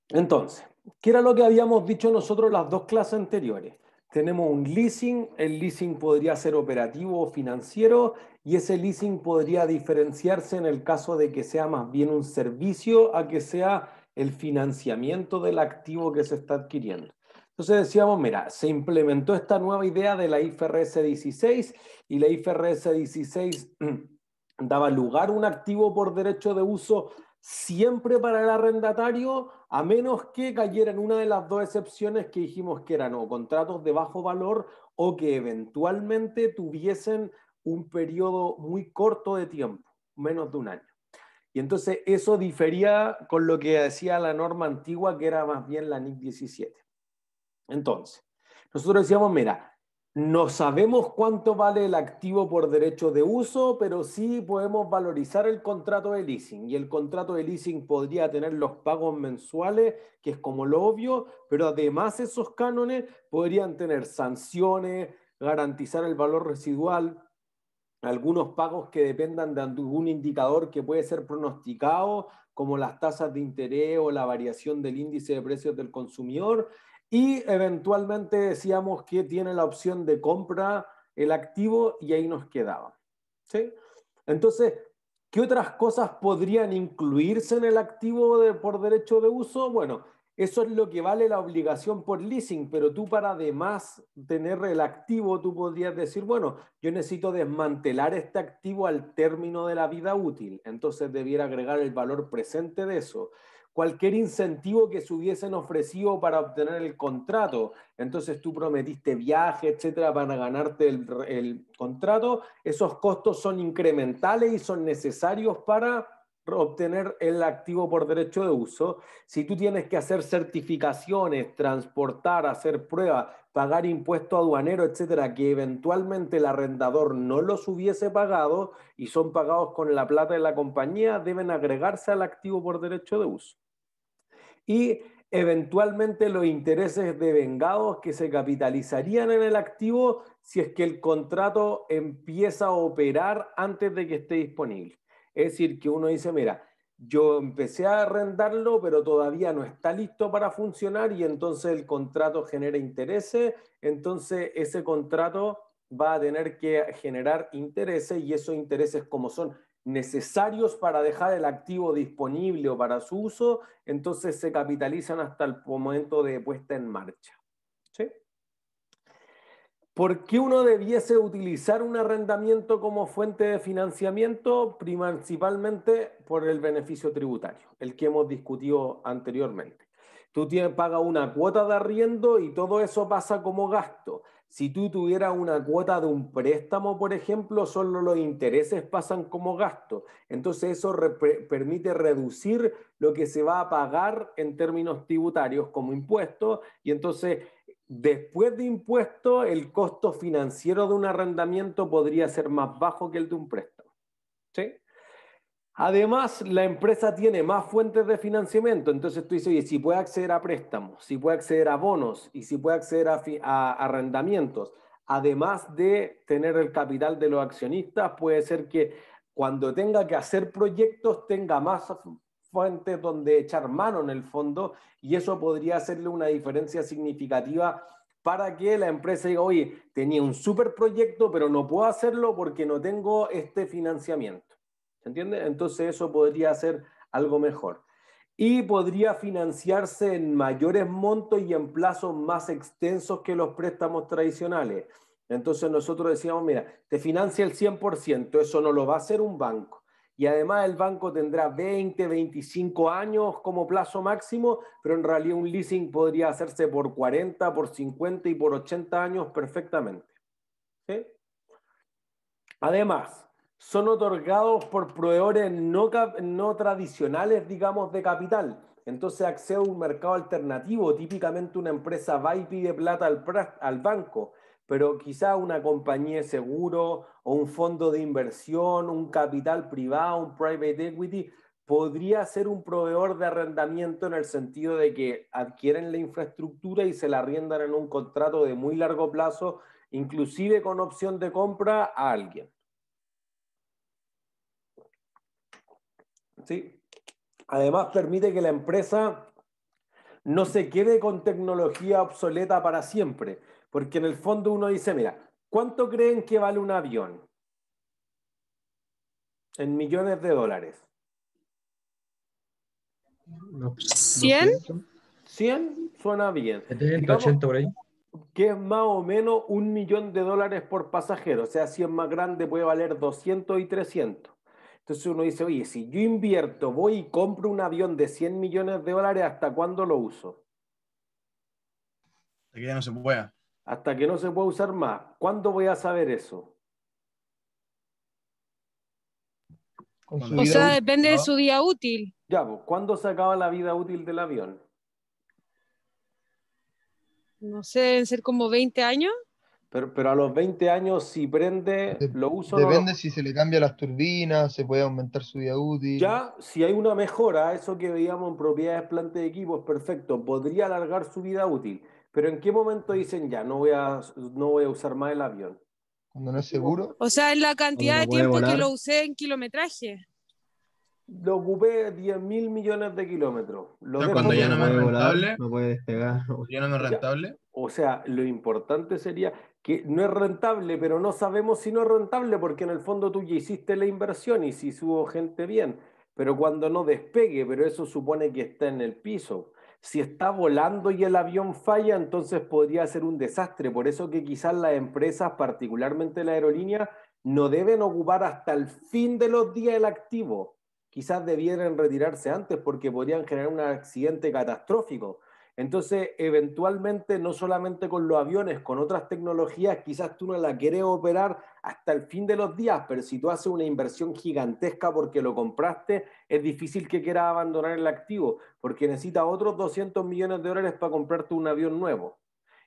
Entonces, ¿qué era lo que habíamos dicho nosotros las dos clases anteriores? Tenemos un leasing, el leasing podría ser operativo o financiero y ese leasing podría diferenciarse en el caso de que sea más bien un servicio a que sea el financiamiento del activo que se está adquiriendo. Entonces decíamos, mira, se implementó esta nueva idea de la IFRS 16 y la IFRS 16 daba lugar a un activo por derecho de uso siempre para el arrendatario, a menos que cayera en una de las dos excepciones que dijimos que eran o contratos de bajo valor o que eventualmente tuviesen un periodo muy corto de tiempo, menos de un año. Y entonces eso difería con lo que decía la norma antigua, que era más bien la NIC 17. Entonces, nosotros decíamos, mira, no sabemos cuánto vale el activo por derecho de uso, pero sí podemos valorizar el contrato de leasing. Y el contrato de leasing podría tener los pagos mensuales, que es como lo obvio, pero además esos cánones podrían tener sanciones, garantizar el valor residual, algunos pagos que dependan de algún indicador que puede ser pronosticado, como las tasas de interés o la variación del índice de precios del consumidor, y eventualmente decíamos que tiene la opción de compra el activo y ahí nos quedaba. ¿Sí? Entonces, ¿qué otras cosas podrían incluirse en el activo por derecho de uso? Bueno, eso es lo que vale la obligación por leasing, pero tú para además tener el activo, tú podrías decir, bueno, yo necesito desmantelar este activo al término de la vida útil, entonces debiera agregar el valor presente de eso. Cualquier incentivo que se hubiesen ofrecido para obtener el contrato, entonces tú prometiste viaje, etcétera, para ganarte el contrato, esos costos son incrementales y son necesarios para obtener el activo por derecho de uso. Si tú tienes que hacer certificaciones, transportar, hacer pruebas, pagar impuestos aduaneros, etcétera, que eventualmente el arrendador no los hubiese pagado y son pagados con la plata de la compañía, deben agregarse al activo por derecho de uso. Y eventualmente los intereses devengados que se capitalizarían en el activo si es que el contrato empieza a operar antes de que esté disponible. Es decir, que uno dice, mira, yo empecé a arrendarlo, pero todavía no está listo para funcionar y entonces el contrato genera intereses, entonces ese contrato va a tener que generar intereses y esos intereses como son necesarios para dejar el activo disponible o para su uso, entonces se capitalizan hasta el momento de puesta en marcha. ¿Sí? ¿Por qué uno debiese utilizar un arrendamiento como fuente de financiamiento? Principalmente por el beneficio tributario, el que hemos discutido anteriormente. Tú pagas una cuota de arriendo y todo eso pasa como gasto. Si tú tuvieras una cuota de un préstamo, por ejemplo, solo los intereses pasan como gasto. Entonces eso permite reducir lo que se va a pagar en términos tributarios como impuestos y entonces después de impuestos, el costo financiero de un arrendamiento podría ser más bajo que el de un préstamo. ¿Sí? Además, la empresa tiene más fuentes de financiamiento. Entonces tú dices, oye, si puede acceder a préstamos, si puede acceder a bonos y si puede acceder a arrendamientos, además de tener el capital de los accionistas, puede ser que cuando tenga que hacer proyectos tenga más fuentes donde echar mano en el fondo y eso podría hacerle una diferencia significativa para que la empresa diga, oye, tenía un super proyecto, pero no puedo hacerlo porque no tengo este financiamiento. ¿Se entiende? Entonces eso podría ser algo mejor. Y podría financiarse en mayores montos y en plazos más extensos que los préstamos tradicionales. Entonces nosotros decíamos, mira, te financia el 100%, eso no lo va a hacer un banco. Y además el banco tendrá 20, 25 años como plazo máximo, pero en realidad un leasing podría hacerse por 40, por 50 y por 80 años perfectamente. ¿Sí? Además, son otorgados por proveedores no tradicionales, digamos, de capital. Entonces accede a un mercado alternativo. Típicamente una empresa va y pide plata al banco, pero quizá una compañía de seguro o un fondo de inversión, un capital privado, un private equity, podría ser un proveedor de arrendamiento en el sentido de que adquieren la infraestructura y se la arriendan en un contrato de muy largo plazo, inclusive con opción de compra a alguien. ¿Sí? Además, permite que la empresa no se quede con tecnología obsoleta para siempre, porque en el fondo uno dice, mira, ¿cuánto creen que vale un avión? En millones de dólares. No, no ¿100? sé, 100 suena bien. 70, Digamos 80 por ahí. que es más o menos $1.000.000 por pasajero. O sea, si es más grande puede valer 200 y 300. Entonces uno dice, oye, si yo invierto, voy y compro un avión de $100 millones, ¿hasta cuándo lo uso? De que ya no se pueda. Hasta que no se pueda usar más. ¿Cuándo voy a saber eso? Con su Cuando O vida sea, esté útil. depende de ocupado, su día útil. Ya, pues, ¿cuándo se acaba la vida útil del avión? No sé, deben ser como 20 años. Pero a los 20 años, si prende, ¿lo uso o no lo Depende si se le cambia las turbinas, se puede aumentar su vida útil. Ya, si hay una mejora, eso que veíamos en propiedades planta de equipo es perfecto, podría alargar su vida útil, pero ¿en qué momento dicen ya, no voy a usar más el avión? Cuando no es ¿En qué seguro, momento? O sea, en la Cuando cantidad no de puede tiempo que lo volar, usé en kilometraje. Lo ocupé 10.000 millones de kilómetros, o lo sea, dejo cuando ya cuando no no me es puede volar, rentable, no puede despegar. ya no me es ya. rentable, O sea, lo importante sería que no es rentable, pero no sabemos si no es rentable porque en el fondo tú ya hiciste la inversión y si subo gente bien, pero cuando no despegue, pero eso supone que está en el piso. Si está volando y el avión falla, entonces podría ser un desastre. Por eso que quizás las empresas, particularmente la aerolínea, no deben ocupar hasta el fin de los días el activo. Quizás debieran retirarse antes porque podrían generar un accidente catastrófico. Entonces, eventualmente, no solamente con los aviones, con otras tecnologías, quizás tú no la quieres operar hasta el fin de los días, pero si tú haces una inversión gigantesca porque lo compraste, es difícil que quieras abandonar el activo, porque necesitas otros $200 millones para comprarte un avión nuevo.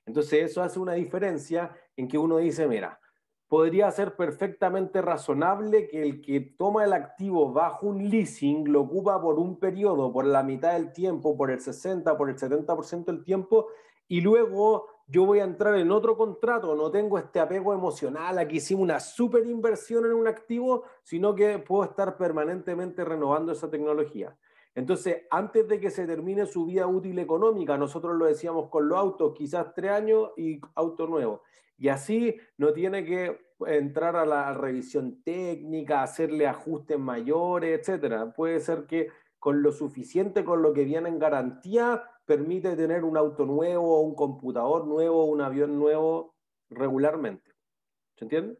Entonces, eso hace una diferencia en que uno dice, mira, podría ser perfectamente razonable que el que toma el activo bajo un leasing lo ocupa por un periodo, por la mitad del tiempo, por el 60, por el 70% del tiempo, y luego yo voy a entrar en otro contrato, no tengo este apego emocional, aquí hicimos una super inversión en un activo, sino que puedo estar permanentemente renovando esa tecnología. Entonces, antes de que se termine su vida útil económica, nosotros lo decíamos con los autos, quizás 3 años y auto nuevo. Y así no tiene que entrar a la revisión técnica, hacerle ajustes mayores, etcétera. Puede ser que con lo suficiente, con lo que viene en garantía, permite tener un auto nuevo, un computador nuevo, un avión nuevo regularmente. ¿Se entiende?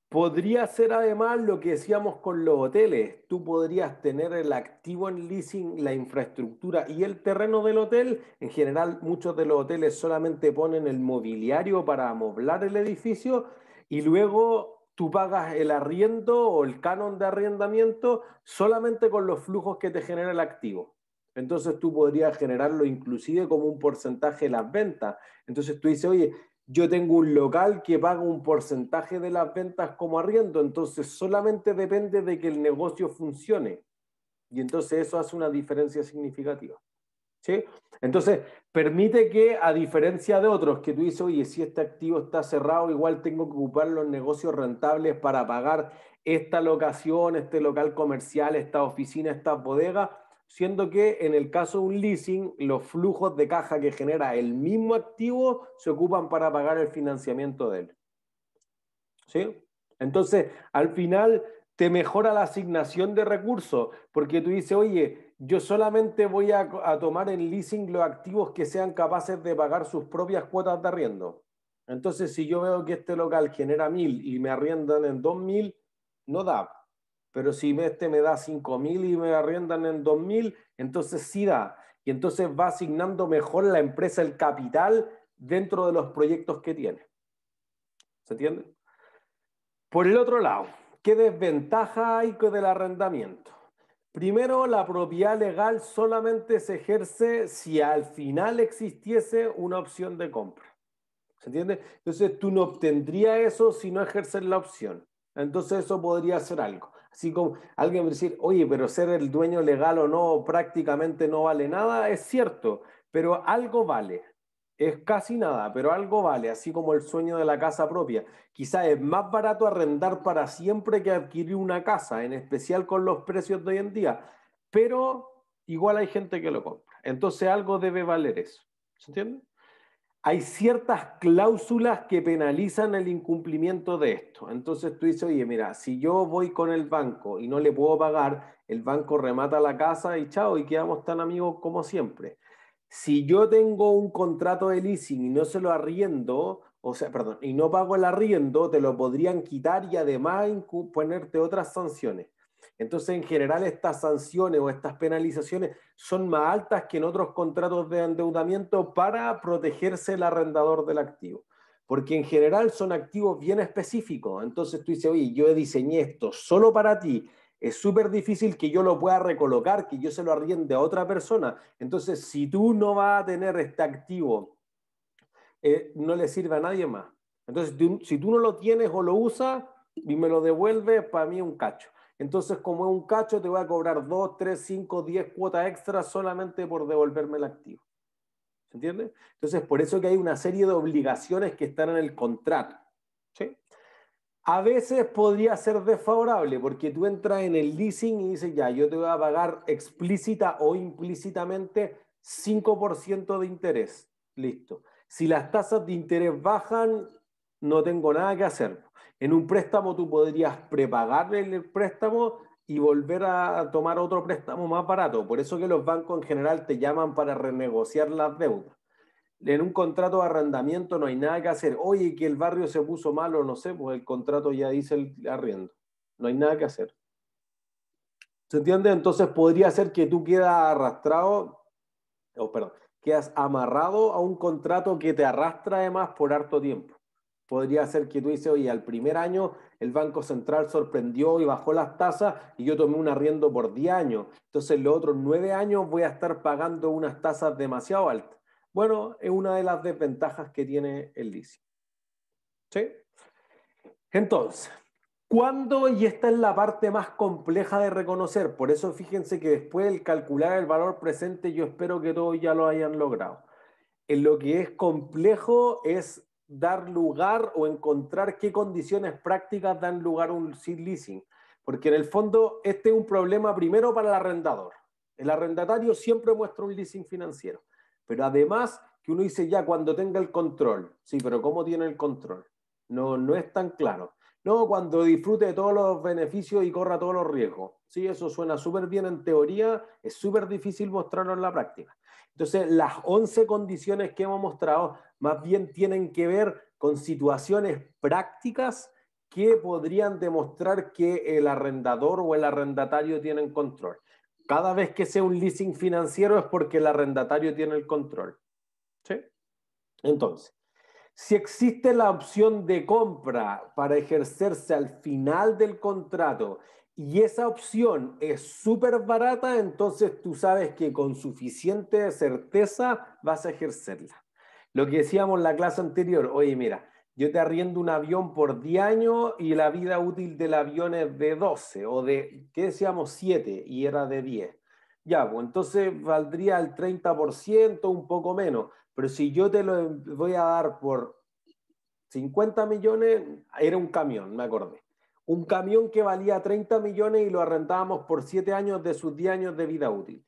Podría ser además lo que decíamos con los hoteles. Tú podrías tener el activo en leasing, la infraestructura y el terreno del hotel. En general, muchos de los hoteles solamente ponen el mobiliario para amoblar el edificio y luego tú pagas el arriendo o el canon de arrendamiento solamente con los flujos que te genera el activo. Entonces tú podrías generarlo inclusive como un porcentaje de las ventas. Entonces tú dices, oye, yo tengo un local que paga un porcentaje de las ventas como arriendo, entonces solamente depende de que el negocio funcione. Y entonces eso hace una diferencia significativa. ¿Sí? Entonces, permite que, a diferencia de otros, que tú dices, oye, si este activo está cerrado, igual tengo que ocupar los negocios rentables para pagar esta locación, este local comercial, esta oficina, esta bodega, siendo que en el caso de un leasing, los flujos de caja que genera el mismo activo se ocupan para pagar el financiamiento de él. ¿Sí? Entonces, al final te mejora la asignación de recursos, porque tú dices, oye, yo solamente voy a tomar en leasing los activos que sean capaces de pagar sus propias cuotas de arriendo. Entonces, si yo veo que este local genera 1.000 y me arriendan en 2.000, no da. Pero si este me da 5.000 y me arriendan en 2.000, entonces sí da. Y entonces va asignando mejor la empresa el capital dentro de los proyectos que tiene. ¿Se entiende? Por el otro lado, ¿qué desventaja hay del arrendamiento? Primero, la propiedad legal solamente se ejerce si al final existiese una opción de compra. ¿Se entiende? Entonces tú no obtendrías eso si no ejerces la opción. Entonces eso podría ser algo. Así como alguien me decir, oye, pero ser el dueño legal o no prácticamente no vale nada, es cierto, pero algo vale. Es casi nada, pero algo vale, así como el sueño de la casa propia. Quizás es más barato arrendar para siempre que adquirir una casa, en especial con los precios de hoy en día, pero igual hay gente que lo compra. Entonces algo debe valer eso. ¿Se entiende? Hay ciertas cláusulas que penalizan el incumplimiento de esto. Entonces tú dices, oye, mira, si yo voy con el banco y no le puedo pagar, el banco remata la casa y chao, y quedamos tan amigos como siempre. Si yo tengo un contrato de leasing y no se lo arriendo, o sea, perdón, y no pago el arriendo, te lo podrían quitar y además ponerte otras sanciones. Entonces, en general, estas sanciones o estas penalizaciones son más altas que en otros contratos de endeudamiento para protegerse el arrendador del activo. Porque en general son activos bien específicos. Entonces tú dices, oye, yo diseñé esto solo para ti. Es súper difícil que yo lo pueda recolocar, que yo se lo arriende a otra persona. Entonces, si tú no vas a tener este activo, no le sirve a nadie más. Entonces, si tú no lo tienes o lo usas y me lo devuelves, para mí es un cacho. Entonces, como es un cacho, te voy a cobrar 2, 3, 5, 10 cuotas extras solamente por devolverme el activo. ¿Se entiende? Entonces, por eso que hay una serie de obligaciones que están en el contrato. ¿Sí? A veces podría ser desfavorable porque tú entras en el leasing y dices, ya, yo te voy a pagar explícita o implícitamente 5% de interés. Listo. Si las tasas de interés bajan, no tengo nada que hacer. En un préstamo tú podrías prepagar el préstamo y volver a tomar otro préstamo más barato. Por eso que los bancos en general te llaman para renegociar las deudas. En un contrato de arrendamiento no hay nada que hacer. Oye, que el barrio se puso malo, no sé, pues el contrato ya dice el arriendo. No hay nada que hacer. ¿Se entiende? Entonces podría ser que tú quedas arrastrado, o perdón, quedas amarrado a un contrato que te arrastra además por harto tiempo. Podría ser que tú dices, oye, al primer año el Banco Central sorprendió y bajó las tasas y yo tomé un arriendo por 10 años. Entonces, los otros 9 años voy a estar pagando unas tasas demasiado altas. Bueno, es una de las desventajas que tiene el leasing. ¿Sí? Entonces, ¿cuándo? Y esta es la parte más compleja de reconocer. Por eso fíjense que después del calcular el valor presente, yo espero que todos ya lo hayan logrado. En lo que es complejo es dar lugar o encontrar qué condiciones prácticas dan lugar a un seed leasing. Porque en el fondo este es un problema primero para el arrendador. El arrendatario siempre muestra un leasing financiero. Pero además que uno dice ya cuando tenga el control. Sí, pero ¿cómo tiene el control? No, no es tan claro. No, cuando disfrute de todos los beneficios y corra todos los riesgos. Sí, eso suena súper bien en teoría, es súper difícil mostrarlo en la práctica. Entonces, las 11 condiciones que hemos mostrado más bien tienen que ver con situaciones prácticas que podrían demostrar que el arrendador o el arrendatario tienen control. Cada vez que sea un leasing financiero es porque el arrendatario tiene el control. ¿Sí? Entonces, si existe la opción de compra para ejercerse al final del contrato y esa opción es súper barata, entonces tú sabes que con suficiente certeza vas a ejercerla. Lo que decíamos en la clase anterior, oye, mira, yo te arriendo un avión por 10 años y la vida útil del avión es de 12 o de, ¿qué decíamos? 7 y era de 10. Ya, pues entonces valdría el 30%, un poco menos. Pero si yo te lo voy a dar por 50 millones, era un camión, me acordé. Un camión que valía 30 millones y lo arrendábamos por 7 años de sus 10 años de vida útil.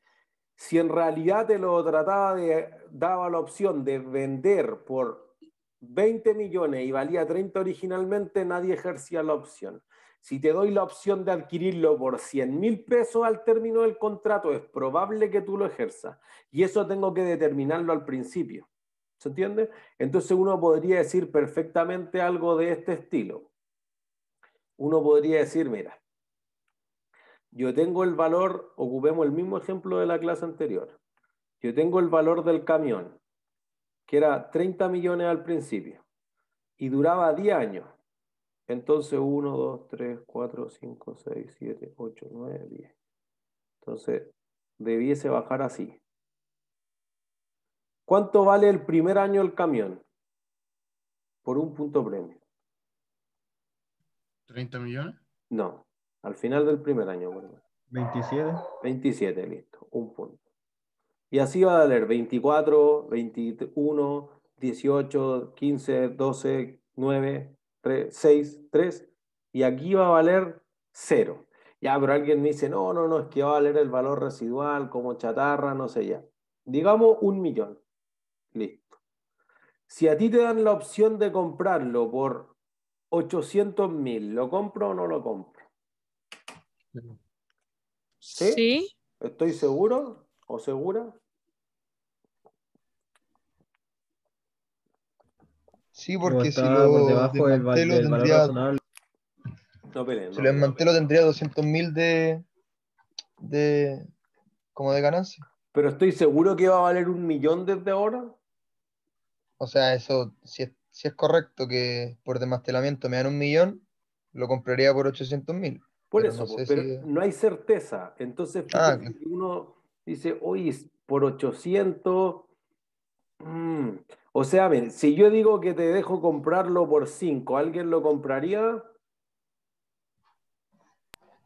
Si en realidad te lo daba la opción de vender por 20 millones y valía 30 originalmente, nadie ejercía la opción. Si te doy la opción de adquirirlo por 100.000 pesos al término del contrato, es probable que tú lo ejerzas. Y eso tengo que determinarlo al principio. ¿Se entiende? Entonces uno podría decir perfectamente algo de este estilo. Uno podría decir, mira, yo tengo el valor, ocupemos el mismo ejemplo de la clase anterior. Yo tengo el valor del camión, que era 30 millones al principio, y duraba 10 años. Entonces, 1, 2, 3, 4, 5, 6, 7, 8, 9, 10. Entonces, debiese bajar así. ¿Cuánto vale el primer año el camión? Por un punto premio. 30 millones. No, al final del primer año, por lo menos. 27. 27, listo, un punto. Y así va a valer 24, 21, 18, 15, 12, 9, 3, 6, 3. Y aquí va a valer 0. Ya, pero alguien me dice, no, no, no, es que va a valer el valor residual como chatarra, no sé ya. Digamos 1.000.000. Listo. Si a ti te dan la opción de comprarlo por 800.000, ¿lo compro o no lo compro? ¿Sí? Sí. ¿Estoy seguro o segura? Sí, O porque si está por lo debajo desmantelo del valor tendría, razonable. No peleen, si no lo peleen. desmantelo tendría 200.000 de, como de ganancia. Pero estoy seguro que va a valer 1.000.000 desde ahora. O sea, eso, si es correcto que por desmantelamiento me dan 1.000.000, lo compraría por 800.000. Por Pero eso, no pues, sé pero si... no hay certeza. Entonces, Ah, fíjense que uno dice, oye, por 800. mm, O sea, miren, si yo digo que te dejo comprarlo por 5, ¿alguien lo compraría?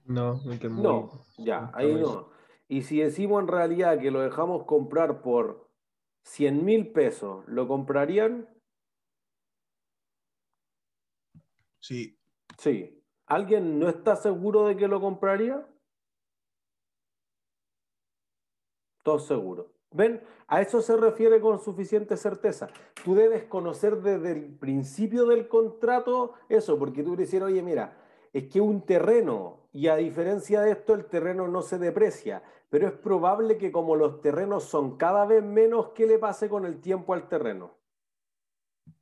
No, que es muy... No, ya, está ahí muy- no. Y si decimos en realidad que lo dejamos comprar por 100.000 pesos, ¿lo comprarían? Sí, Sí. ¿Alguien no está seguro de que lo compraría? Todos seguros. ¿Ven? A eso se refiere con suficiente certeza. Tú debes conocer desde el principio del contrato eso, porque tú decir, oye, mira, es que un terreno, y a diferencia de esto, el terreno no se deprecia, pero es probable que como los terrenos son cada vez menos, ¿qué le pase con el tiempo al terreno?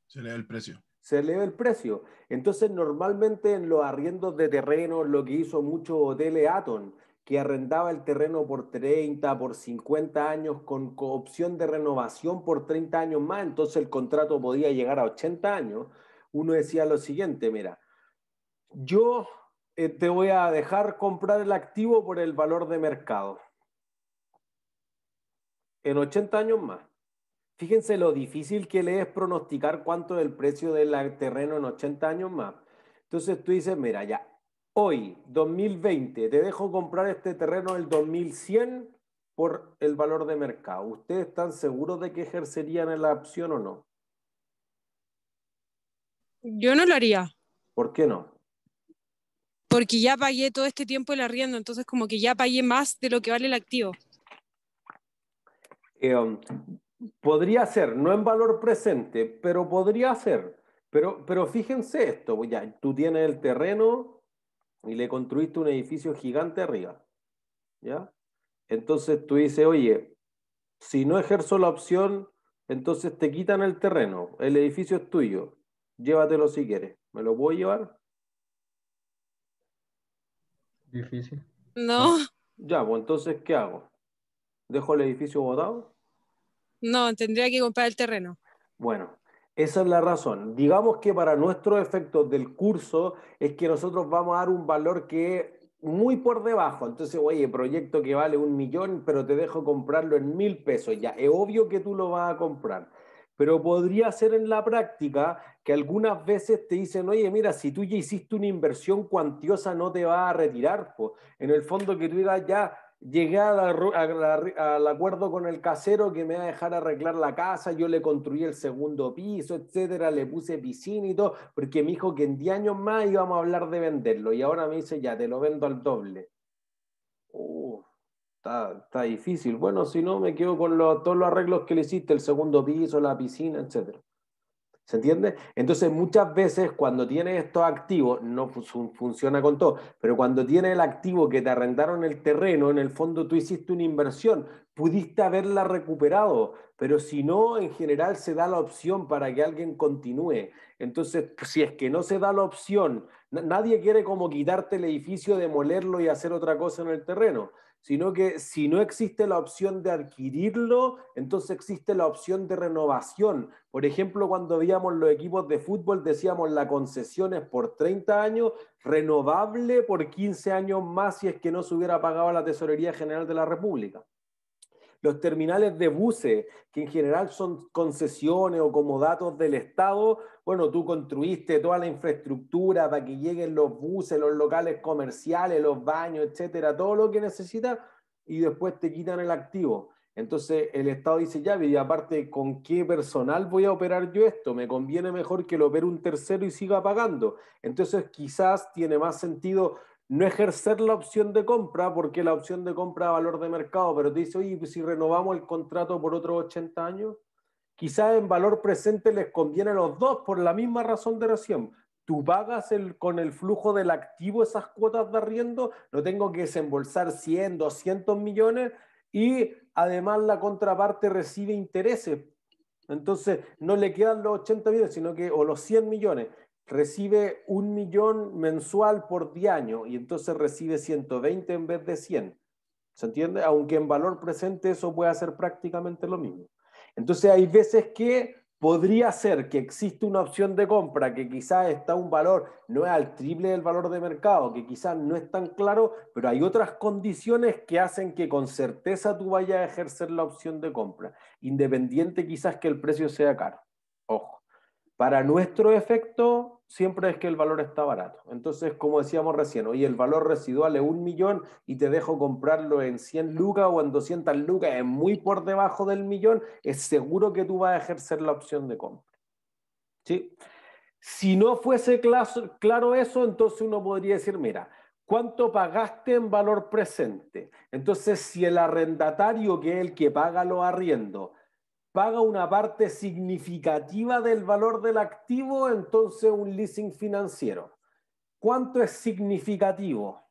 se le da el precio. Se eleva el precio. Entonces, normalmente en los arriendos de terreno, lo que hizo mucho Hotel Aton, que arrendaba el terreno por 30, por 50 años, con opción de renovación por 30 años más, entonces el contrato podía llegar a 80 años. Uno decía lo siguiente, mira, yo te voy a dejar comprar el activo por el valor de mercado en 80 años más. Fíjense lo difícil que le es pronosticar cuánto es el precio del terreno en 80 años más. Entonces tú dices, mira, ya, hoy, 2020, te dejo comprar este terreno el 2100 por el valor de mercado. ¿Ustedes están seguros de que ejercerían en la opción o no? Yo no lo haría, ¿Por qué no? porque ya pagué todo este tiempo el arriendo, entonces como que ya pagué más de lo que vale el activo. Eh, Podría ser, no en valor presente, pero podría ser. Pero fíjense esto, pues ya, tú tienes el terreno y le construiste un edificio gigante arriba, ¿ya? Entonces tú dices, oye, si no ejerzo la opción, entonces te quitan el terreno, el edificio es tuyo, llévatelo si quieres. ¿Me lo puedo llevar? Difícil. No, Ya, pues entonces, ¿qué hago? ¿Dejo el edificio botado? no, tendría que comprar el terreno. Bueno, esa es la razón. Digamos que para nuestros efectos del curso es que nosotros vamos a dar un valor que es muy por debajo. Entonces, oye, proyecto que vale 1.000.000, pero te dejo comprarlo en 1.000 pesos. Ya, es obvio que tú lo vas a comprar. Pero podría ser en la práctica que algunas veces te dicen, oye, mira, si tú ya hiciste una inversión cuantiosa, no te vas a retirar, po. En el fondo que tú digas, ya, llegué al acuerdo con el casero que me va a dejar arreglar la casa, yo le construí el segundo piso, etcétera, le puse piscina y todo, porque me dijo que en 10 años más íbamos a hablar de venderlo y ahora me dice, ya, te lo vendo al doble. Uh, está difícil. Bueno, si no, me quedo con todos los arreglos que le hiciste, el segundo piso, la piscina, etcétera. ¿Se entiende? Entonces, muchas veces cuando tienes estos activos, no funciona con todo, pero cuando tienes el activo que te arrendaron el terreno, en el fondo tú hiciste una inversión, pudiste haberla recuperado, pero si no, en general se da la opción para que alguien continúe. Entonces, si es que no se da la opción, nadie quiere como quitarte el edificio, demolerlo y hacer otra cosa en el terreno, sino que si no existe la opción de adquirirlo, entonces existe la opción de renovación. Por ejemplo, cuando veíamos los equipos de fútbol, decíamos la concesión es por 30 años, renovable por 15 años más si es que no se hubiera pagado a la Tesorería General de la República. Los terminales de buses, que en general son concesiones o como datos del Estado, bueno, tú construiste toda la infraestructura para que lleguen los buses, los locales comerciales, los baños, etcétera, todo lo que necesitas y después te quitan el activo. Entonces el Estado dice, ya, y aparte, ¿con qué personal voy a operar yo esto? Me conviene mejor que lo opere un tercero y siga pagando. Entonces quizás tiene más sentido no ejercer la opción de compra, porque la opción de compra da valor de mercado, pero te dice, oye, pues si renovamos el contrato por otros 80 años, quizás en valor presente les conviene a los dos por la misma razón de recién. Tú pagas con el flujo del activo esas cuotas de arriendo, no tengo que desembolsar 100, 200 millones y además la contraparte recibe intereses. Entonces no le quedan los 80 millones, sino que, o los 100 millones, recibe 1 millón mensual por 10 años y entonces recibe 120 en vez de 100. ¿Se entiende? Aunque en valor presente eso puede ser prácticamente lo mismo. Entonces hay veces que podría ser que existe una opción de compra que quizás está un valor, no es al triple del valor de mercado, que quizás no es tan claro, pero hay otras condiciones que hacen que con certeza tú vayas a ejercer la opción de compra, independiente quizás que el precio sea caro. Ojo. Para nuestro efecto, siempre es que el valor está barato. Entonces, como decíamos recién, oye, el valor residual es 1 millón y te dejo comprarlo en 100 lucas o en 200 lucas, es muy por debajo del millón, es seguro que tú vas a ejercer la opción de compra. ¿Sí? Si no fuese claro eso, entonces uno podría decir, mira, ¿cuánto pagaste en valor presente? Entonces, si el arrendatario, que es el que paga los arriendos, paga una parte significativa del valor del activo, entonces un leasing financiero. ¿Cuánto es significativo?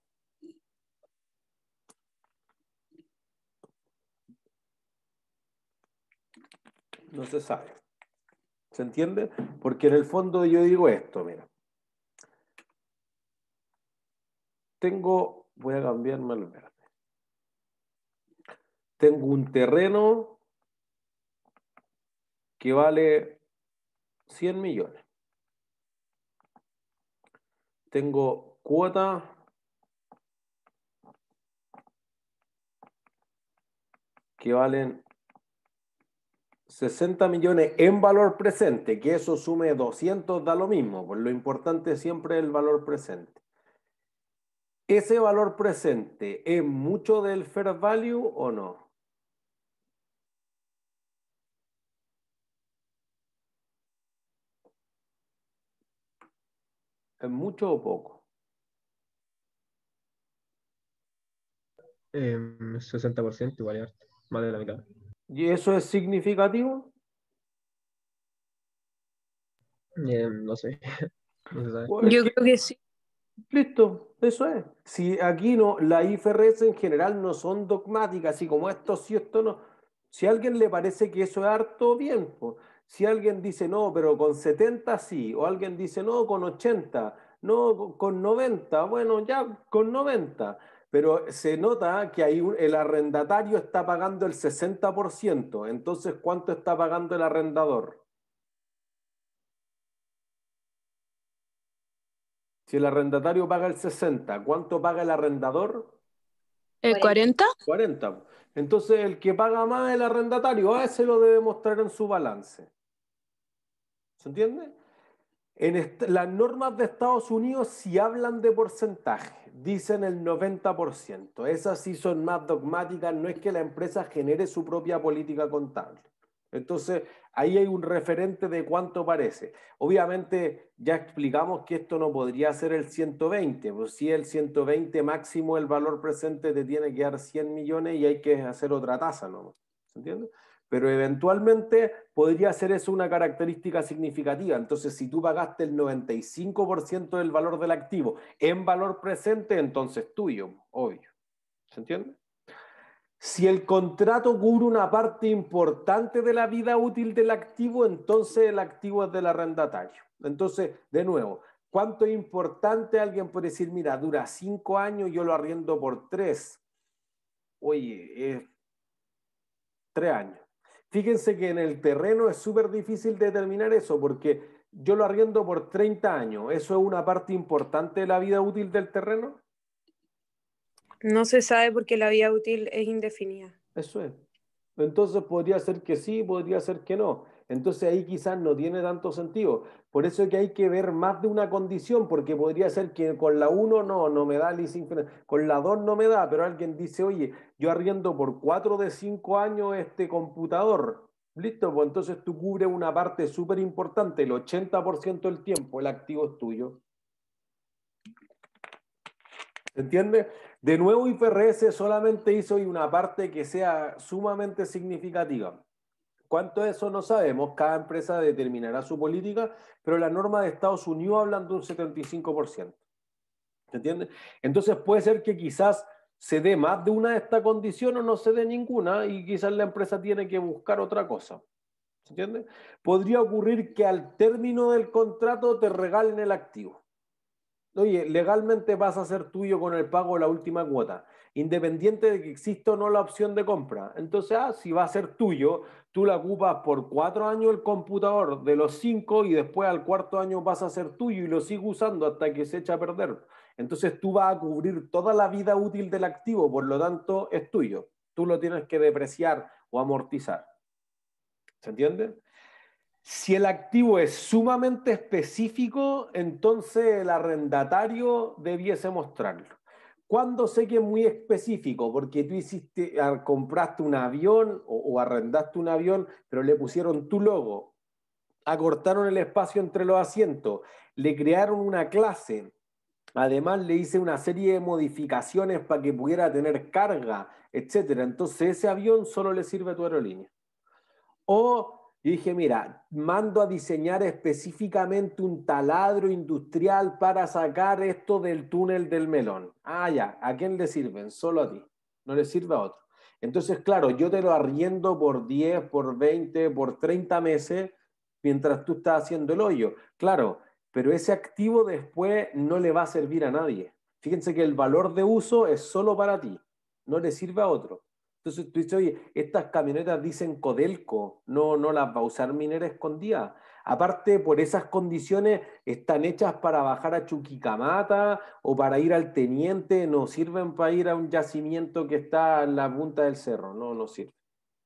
No se sabe. ¿Se entiende? Porque en el fondo yo digo esto, mira. Voy a cambiarme al verde. Tengo un terreno que vale 100 millones. Tengo cuota que valen 60 millones en valor presente, que eso sume 200 da lo mismo, pues lo importante siempre es el valor presente. ¿Ese valor presente es mucho del fair value o no? ¿Es mucho o poco? 60% igual es harto, más de la mitad. ¿Y eso es significativo? No sé, no se sabe. Pues es Yo que, creo que sí. listo, eso es. Si aquí no, la IFRS en general no son dogmáticas, así como esto sí, esto no. Si a alguien le parece que eso es harto, bien, pues. Si alguien dice no, pero con 70 sí, o alguien dice no, con 80, no, con 90, bueno, ya con 90. Pero se nota que ahí el arrendatario está pagando el 60%. Entonces, ¿cuánto está pagando el arrendador? Si el arrendatario paga el 60, ¿cuánto paga el arrendador? ¿El 40? 40. Entonces, el que paga más es el arrendatario, a ese lo debe mostrar en su balance. ¿Se entiende? Las normas de Estados Unidos sí hablan de porcentaje, dicen el 90%. Esas sí son más dogmáticas, no es que la empresa genere su propia política contable. Entonces, ahí hay un referente de cuánto parece. Obviamente, ya explicamos que esto no podría ser el 120, pues si el 120 máximo el valor presente te tiene que dar 100 millones y hay que hacer otra tasa, ¿no? ¿Se entiende? Pero eventualmente podría ser eso una característica significativa. Entonces, si tú pagaste el 95% del valor del activo en valor presente, entonces tuyo, obvio. ¿Se entiende? Si el contrato cubre una parte importante de la vida útil del activo, entonces el activo es del arrendatario. Entonces, de nuevo, ¿cuánto es importante? Alguien puede decir, mira, dura 5 años, yo lo arriendo por 3. Oye, es 3 años. Fíjense que en el terreno es súper difícil determinar eso porque yo lo arriendo por 30 años. ¿Eso es una parte importante de la vida útil del terreno? No se sabe porque la vida útil es indefinida. Eso es. Entonces podría ser que sí, podría ser que no. Entonces ahí quizás no tiene tanto sentido. Por eso es que hay que ver más de una condición, porque podría ser que con la 1 no me da leasing, con la 2 no me da, pero alguien dice, oye, yo arriendo por 4 de 5 años este computador. Listo, pues entonces tú cubres una parte súper importante, el 80% del tiempo, el activo es tuyo. ¿Se entiende? De nuevo, IFRS solamente hizo una parte que sea sumamente significativa. ¿Cuánto es eso? No sabemos. Cada empresa determinará su política, pero la norma de Estados Unidos hablan de un 75%. ¿Se entiende? Entonces puede ser que quizás se dé más de una de estas condiciones o no se dé ninguna y quizás la empresa tiene que buscar otra cosa. ¿Se entiende? Podría ocurrir que al término del contrato te regalen el activo. Oye, legalmente vas a ser tuyo con el pago de la última cuota, independiente de que exista o no la opción de compra. Entonces, si va a ser tuyo, tú la ocupas por 4 años el computador de los 5 y después al cuarto año vas a ser tuyo y lo sigues usando hasta que se echa a perder. Entonces tú vas a cubrir toda la vida útil del activo, por lo tanto es tuyo. Tú lo tienes que depreciar o amortizar. ¿Se entiende? Si el activo es sumamente específico, entonces el arrendatario debiese mostrarlo. ¿Cuándo sé que es muy específico? Porque tú compraste un avión o arrendaste un avión, pero le pusieron tu logo, acortaron el espacio entre los asientos, le crearon una clase, además le hice una serie de modificaciones para que pudiera tener carga, etc. Entonces ese avión solo le sirve a tu aerolínea. O yo dije, mira, mando a diseñar específicamente un taladro industrial para sacar esto del túnel del melón. Ah, ya, ¿a quién le sirven? Solo a ti, no le sirve a otro. Entonces, claro, yo te lo arriendo por 10, por 20, por 30 meses mientras tú estás haciendo el hoyo. Claro, pero ese activo después no le va a servir a nadie. Fíjense que el valor de uso es solo para ti, no le sirve a otro. Entonces tú dices, oye, estas camionetas dicen Codelco, no las va a usar Minera Escondida. Aparte, por esas condiciones están hechas para bajar a Chuquicamata o para ir al Teniente, no sirven para ir a un yacimiento que está en la punta del cerro, no sirven.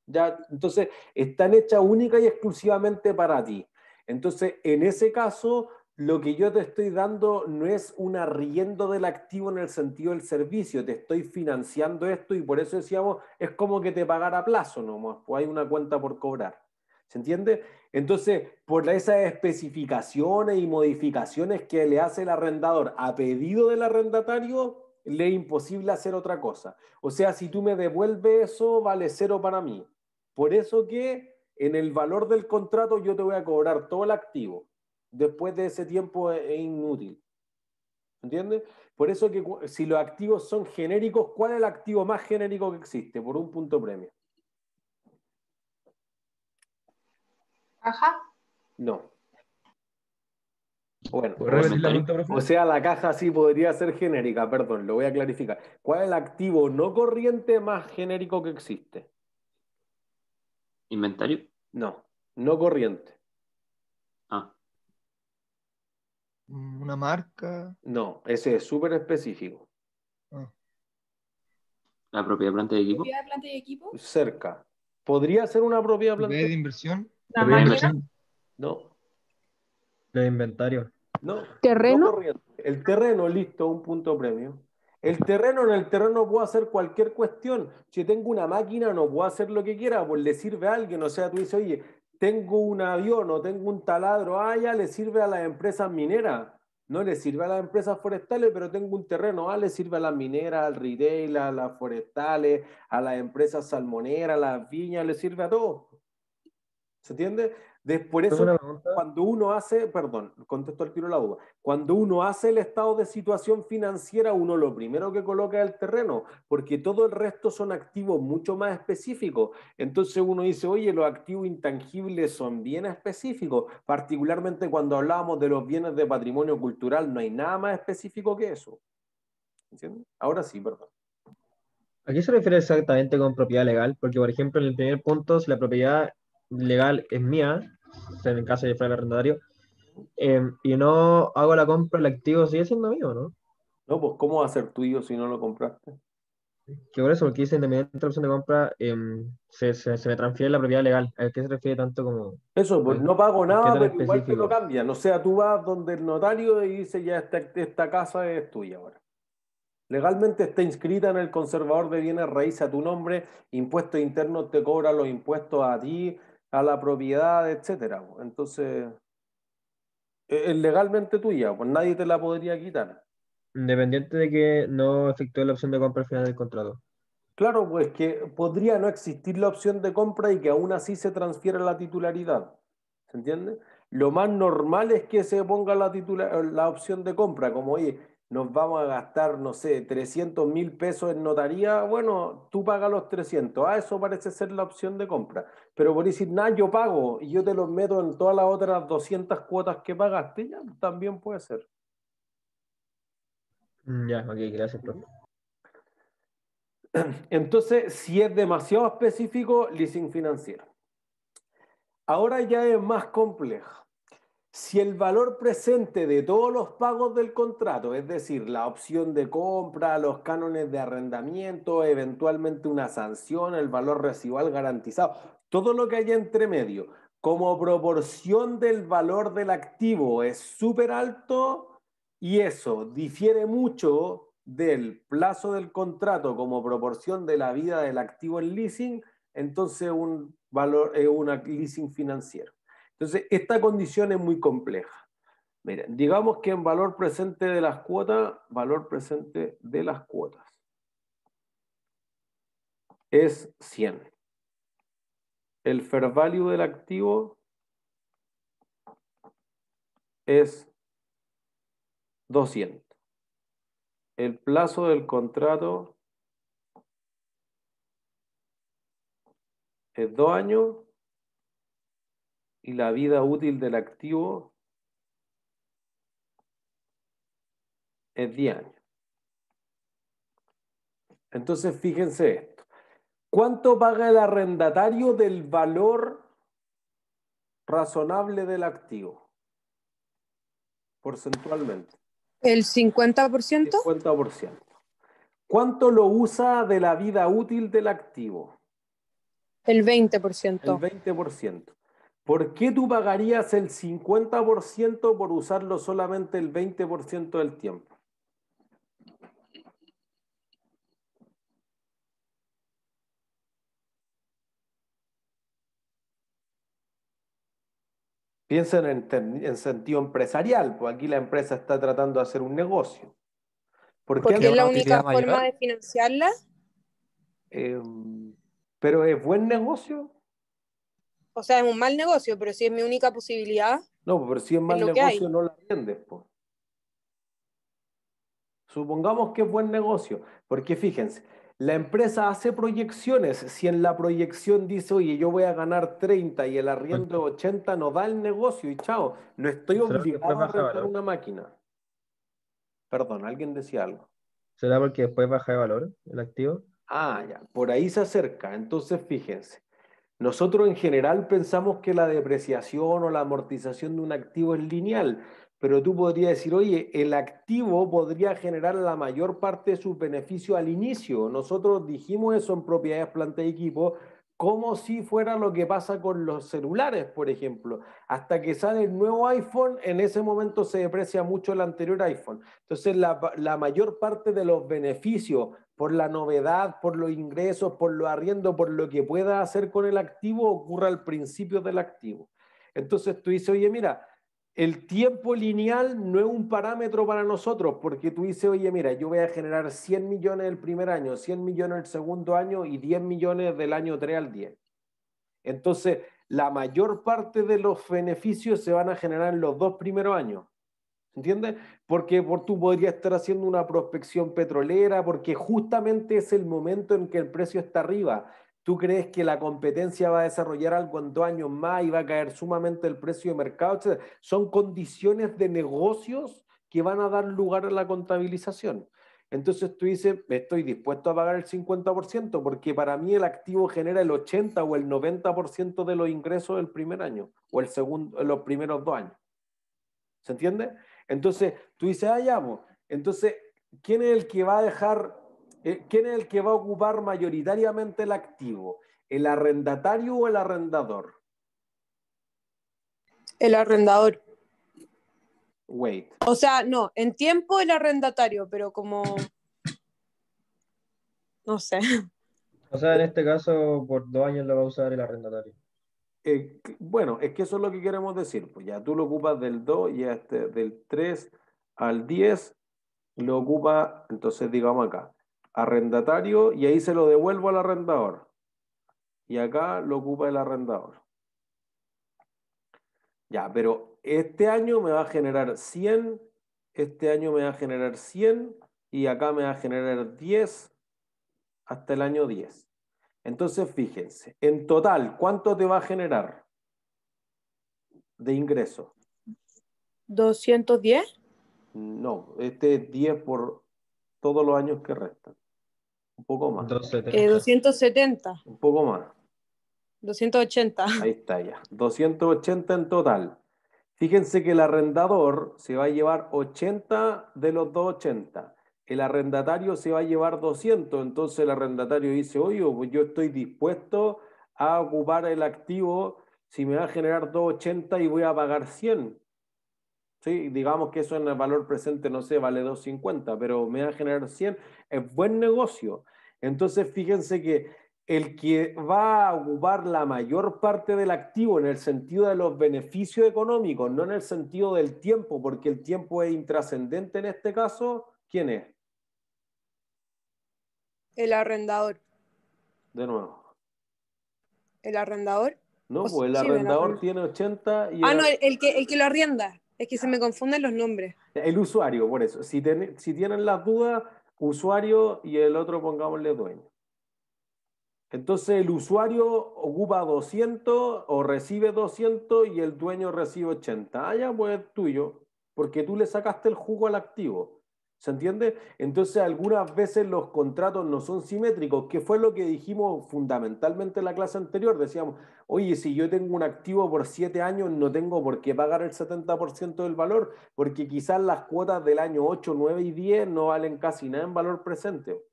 Ya, entonces, están hechas única y exclusivamente para ti. Entonces, en ese caso, lo que yo te estoy dando no es un arriendo del activo en el sentido del servicio, te estoy financiando esto y por eso decíamos, es como que te pagara a plazo nomás, pues hay una cuenta por cobrar. ¿Se entiende? Entonces, por esas especificaciones y modificaciones que le hace el arrendador a pedido del arrendatario, le es imposible hacer otra cosa. O sea, si tú me devuelves eso, vale cero para mí. Por eso que en el valor del contrato yo te voy a cobrar todo el activo. Después de ese tiempo es inútil. ¿Entiendes? Por eso que si los activos son genéricos, ¿cuál es el activo más genérico que existe? Por un punto premio. ¿Caja? No. Bueno, ¿Puedes repetir la pregunta, profe? o sea, la caja sí podría ser genérica, perdón, lo voy a clarificar. ¿Cuál es el activo no corriente más genérico que existe? ¿Inventario? No corriente. Ah, Una marca. No, ese es súper específico. ¿la propiedad de planta de equipo? ¿Propiedad de planta y equipo? Cerca. ¿Podría ser una propiedad ¿Propiedad de plantera? inversión? ¿La Propiedad de máquina? inversión, No, de inventario. no ¿Terreno? corriente. El terreno, listo, un punto premio. En el terreno puedo hacer cualquier cuestión. Si tengo una máquina, no puedo hacer lo que quiera, pues le sirve a alguien. O sea, tú dices, oye, tengo un avión o tengo un taladro, ya le sirve a las empresas mineras. No le sirve a las empresas forestales, pero tengo un terreno, le sirve a las mineras, al retail, a las forestales, a las empresas salmoneras, a las viñas, le sirve a todos. ¿Se entiende? Por Tengo eso, una pregunta. cuando uno hace, perdón, contesto al tiro la duda, cuando uno hace el estado de situación financiera, uno lo primero que coloca es el terreno, porque todo el resto son activos mucho más específicos. Entonces uno dice, oye, los activos intangibles son bien específicos, particularmente cuando hablábamos de los bienes de patrimonio cultural, no hay nada más específico que eso. ¿Entiendes? Ahora sí, perdón. ¿A qué se refiere exactamente con propiedad legal? Porque, por ejemplo, en el primer punto, si la propiedad legal es mía, o sea, en el caso de fuera el arrendatario, y no hago la compra, el activo sigue siendo mío, ¿no? No, pues ¿cómo va a ser tuyo si no lo compraste? Que por eso, porque dice independiente de la opción de compra, se me transfiere la propiedad legal. ¿A qué se refiere tanto como Eso, pues qué no pago nada, tan pero igual te lo específico? cambian. O sea, tú vas donde el notario y dice ya esta casa es tuya ahora. Legalmente está inscrita en el conservador de bienes raíces a tu nombre, impuestos internos te cobran los impuestos a ti, a la propiedad, etcétera. Entonces, es legalmente tuya, pues nadie te la podría quitar. Independiente de que no efectúe la opción de compra al final del contrato. Claro, pues que podría no existir la opción de compra y que aún así se transfiera la titularidad. ¿Se entiende? Lo más normal es que se ponga la opción de compra, como, oye, nos vamos a gastar, no sé, 300.000 pesos en notaría, bueno, tú pagas los 300. Ah, eso parece ser la opción de compra. Pero por decir, nada, yo pago y yo te los meto en todas las otras 200 cuotas que pagaste, ya, también puede ser. Ya, ok, gracias, profe. Entonces, si es demasiado específico, leasing financiero. Ahora ya es más complejo. Si el valor presente de todos los pagos del contrato, es decir, la opción de compra, los cánones de arrendamiento, eventualmente una sanción, el valor residual garantizado, todo lo que haya entre medio, como proporción del valor del activo es súper alto y eso difiere mucho del plazo del contrato como proporción de la vida del activo en leasing, entonces un valor es un leasing financiero. Entonces, esta condición es muy compleja. Miren, digamos que en valor presente de las cuotas es 100. El fair value del activo es 200. El plazo del contrato es 2 años y la vida útil del activo es 10 años. Entonces, fíjense esto. ¿Cuánto paga el arrendatario del valor razonable del activo? Porcentualmente. ¿El 50%? 50%. ¿Cuánto lo usa de la vida útil del activo? El El 20%. 20%. ¿Por qué tú pagarías el 50% por usarlo solamente el 20% del tiempo? Piensen en sentido empresarial, pues aquí la empresa está tratando de hacer un negocio. ¿Por qué? Porque es la una única utilidad mayor. forma de financiarla. Pero ¿es buen negocio? O sea, es un mal negocio, pero si es mi única posibilidad, No, pero si es es mal lo que hay. negocio no la vendes, pues. Supongamos que es buen negocio, porque fíjense, la empresa hace proyecciones. Si en la proyección dice, oye, yo voy a ganar 30 y el arriendo es 80, no da el negocio y chao, no estoy ¿Será porque después obligado a baja de rentar valor? una máquina. Perdón, alguien decía algo. ¿Será porque después baja de valor el activo? Ah, ya, por ahí se acerca. Entonces, fíjense, nosotros en general pensamos que la depreciación o la amortización de un activo es lineal, pero tú podrías decir, oye, el activo podría generar la mayor parte de sus beneficios al inicio. Nosotros dijimos eso en propiedades, planta y equipo, como si fuera lo que pasa con los celulares, por ejemplo. Hasta que sale el nuevo iPhone, en ese momento se deprecia mucho el anterior iPhone. Entonces, la mayor parte de los beneficios por la novedad, por los ingresos, por los arriendos, por lo que pueda hacer con el activo, ocurre al principio del activo. Entonces tú dices, oye, mira, el tiempo lineal no es un parámetro para nosotros, porque tú dices, oye, mira, yo voy a generar 100 millones el primer año, 100 millones el segundo año y 10 millones del año 3 al 10. Entonces, la mayor parte de los beneficios se van a generar en los 2 primeros años. ¿Entiendes? Porque tú podrías estar haciendo una prospección petrolera, porque justamente es el momento en que el precio está arriba. ¿Tú crees que la competencia va a desarrollar algo en 2 años más y va a caer sumamente el precio de mercado, etcétera? Son condiciones de negocios que van a dar lugar a la contabilización. Entonces tú dices, estoy dispuesto a pagar el 50%, porque para mí el activo genera el 80 o el 90% de los ingresos del primer año, o el segundo, los primeros 2 años. ¿Se entiende? Entonces, tú dices, ya, pues. Entonces, ¿quién es el que va a dejar ¿Quién es el que va a ocupar mayoritariamente el activo? ¿El arrendatario o el arrendador? El arrendador. Wait. O sea, no, en tiempo el arrendatario, pero como... No sé. O sea, en este caso, por 2 años lo va a usar el arrendatario. Bueno, es que eso es lo que queremos decir. Pues ya tú lo ocupas del 2 y del 3 al 10 lo ocupa, entonces digamos acá, arrendatario y ahí se lo devuelvo al arrendador. Y acá lo ocupa el arrendador. Ya, pero este año me va a generar 100, este año me va a generar 100 y acá me va a generar 10 hasta el año 10. Entonces, fíjense, en total, ¿cuánto te va a generar de ingreso? 210. No, este es 10 por todos los años que restan. Un poco más. 270. 270. Un poco más. 280. Ahí está ya. 280 en total. Fíjense que el arrendador se va a llevar 80 de los 280. El arrendatario se va a llevar 200. Entonces el arrendatario dice, oye, pues yo estoy dispuesto a ocupar el activo si me va a generar 280 y voy a pagar 100. Sí, digamos que eso en el valor presente, no sé, vale 250, pero me va a generar 100, es buen negocio. Entonces, fíjense que el que va a ocupar la mayor parte del activo en el sentido de los beneficios económicos, no en el sentido del tiempo, porque el tiempo es intrascendente en este caso, ¿quién es? El arrendador. De nuevo. El arrendador. No, pues el Sí, el arrendador arrendador. tiene 80 y Ah, no, el que lo arrienda. Es que se me confunden los nombres. el usuario, por eso. Si tienen las dudas, usuario y el otro pongámosle dueño. Entonces el usuario ocupa 200 o recibe 200 y el dueño recibe 80. Ah, ya, pues es tuyo, porque tú le sacaste el jugo al activo. ¿Se entiende? Entonces algunas veces los contratos no son simétricos, que fue lo que dijimos fundamentalmente en la clase anterior. Decíamos, oye, si yo tengo un activo por 7 años, no tengo por qué pagar el 70% del valor, porque quizás las cuotas del año 8, 9 y 10 no valen casi nada en valor presente.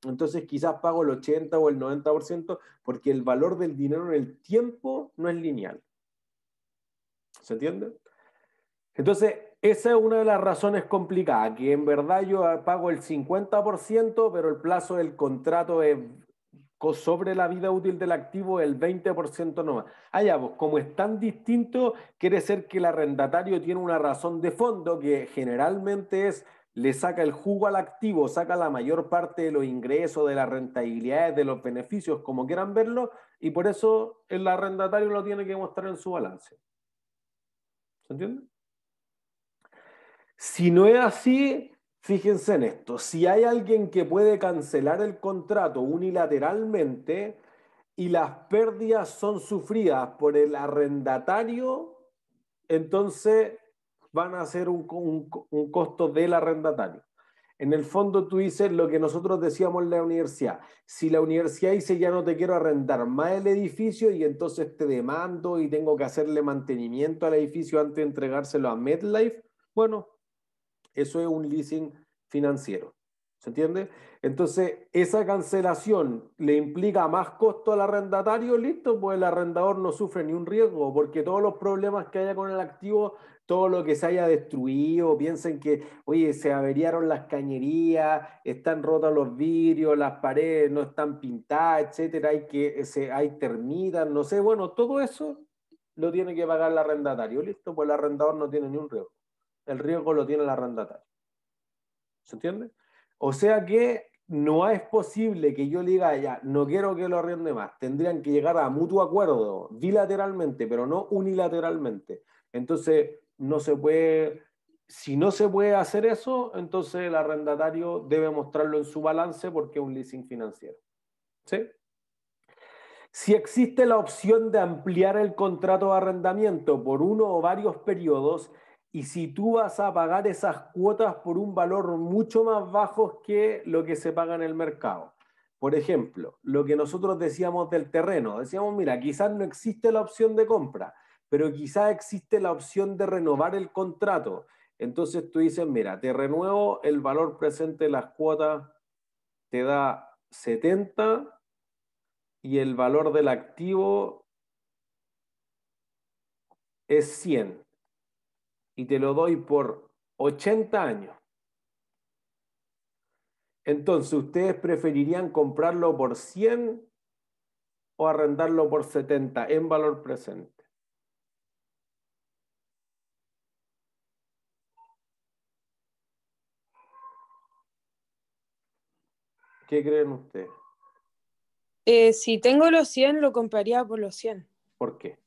Entonces quizás pago el 80 o el 90% porque el valor del dinero en el tiempo no es lineal. ¿Se entiende? Entonces, esa es una de las razones complicadas, que en verdad yo pago el 50%, pero el plazo del contrato es sobre la vida útil del activo el 20% nomás. Ah, ya, pues como es tan distinto, quiere ser que el arrendatario tiene una razón de fondo que generalmente es le saca el jugo al activo, saca la mayor parte de los ingresos, de las rentabilidades, de los beneficios, como quieran verlo, y por eso el arrendatario lo tiene que mostrar en su balance. ¿Se entiende? Si no es así, fíjense en esto. Si hay alguien que puede cancelar el contrato unilateralmente y las pérdidas son sufridas por el arrendatario, entonces van a ser un costo del arrendatario. En el fondo tú dices lo que nosotros decíamos en la universidad. Si la universidad dice ya no te quiero arrendar más el edificio y entonces te demando y tengo que hacerle mantenimiento al edificio antes de entregárselo a MedLife, bueno, eso es un leasing financiero. ¿Se entiende? Entonces, esa cancelación le implica más costo al arrendatario, listo, pues el arrendador no sufre ni un riesgo, porque todos los problemas que haya con el activo, todo lo que se haya destruido, piensen que, oye, se averiaron las cañerías, están rotos los vidrios, las paredes no están pintadas, etcétera, hay termitas, no sé, bueno, todo eso lo tiene que pagar el arrendatario, listo, pues el arrendador no tiene ni un riesgo. El riesgo lo tiene el arrendatario. ¿Se entiende? O sea que no es posible que yo le diga ya, no quiero que lo arriende más. Tendrían que llegar a mutuo acuerdo, bilateralmente, pero no unilateralmente. Entonces, no se puede, si no se puede hacer eso, entonces el arrendatario debe mostrarlo en su balance porque es un leasing financiero. ¿Sí? Si existe la opción de ampliar el contrato de arrendamiento por uno o varios periodos, y si tú vas a pagar esas cuotas por un valor mucho más bajo que lo que se paga en el mercado. Por ejemplo, lo que nosotros decíamos del terreno. Decíamos, mira, quizás no existe la opción de compra, pero quizás existe la opción de renovar el contrato. Entonces tú dices, mira, te renuevo el valor presente de las cuotas, te da 70 y el valor del activo es 100 y te lo doy por 80 años. Entonces, ¿ustedes preferirían comprarlo por 100 o arrendarlo por 70 en valor presente? ¿Qué creen ustedes? Si tengo los 100, lo compraría por los 100. ¿Por qué?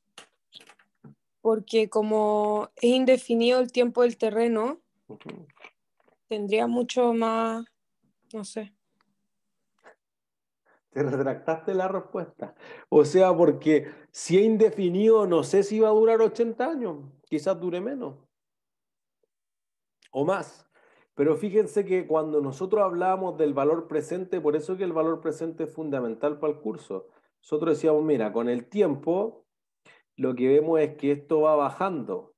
Porque como es indefinido el tiempo del terreno, Ujú. tendría mucho más, no sé. Te retractaste la respuesta. O sea, porque si es indefinido, no sé si va a durar 80 años. Quizás dure menos o más. Pero fíjense que cuando nosotros hablábamos del valor presente, por eso que el valor presente es fundamental para el curso. Nosotros decíamos, mira, con el tiempo, lo que vemos es que esto va bajando.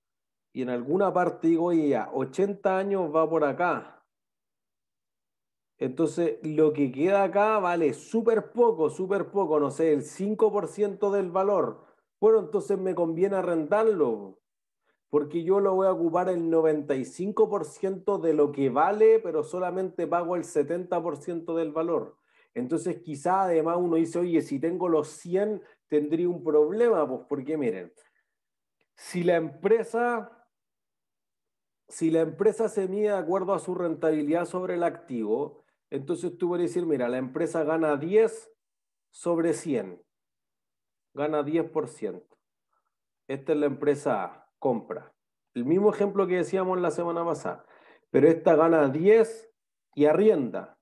Y en alguna parte digo, oye, ya, 80 años va por acá. Entonces, lo que queda acá vale súper poco, no sé, el 5% del valor. Bueno, entonces me conviene arrendarlo, porque yo lo voy a ocupar el 95% de lo que vale, pero solamente pago el 70% del valor. Entonces, quizá además uno dice, oye, si tengo los 100, tendría un problema, pues porque miren, si la empresa se mide de acuerdo a su rentabilidad sobre el activo, entonces tú puedes decir, mira, la empresa gana 10 sobre 100, gana 10%. Esta es la empresa A, compra. El mismo ejemplo que decíamos la semana pasada, pero esta gana 10 y arrienda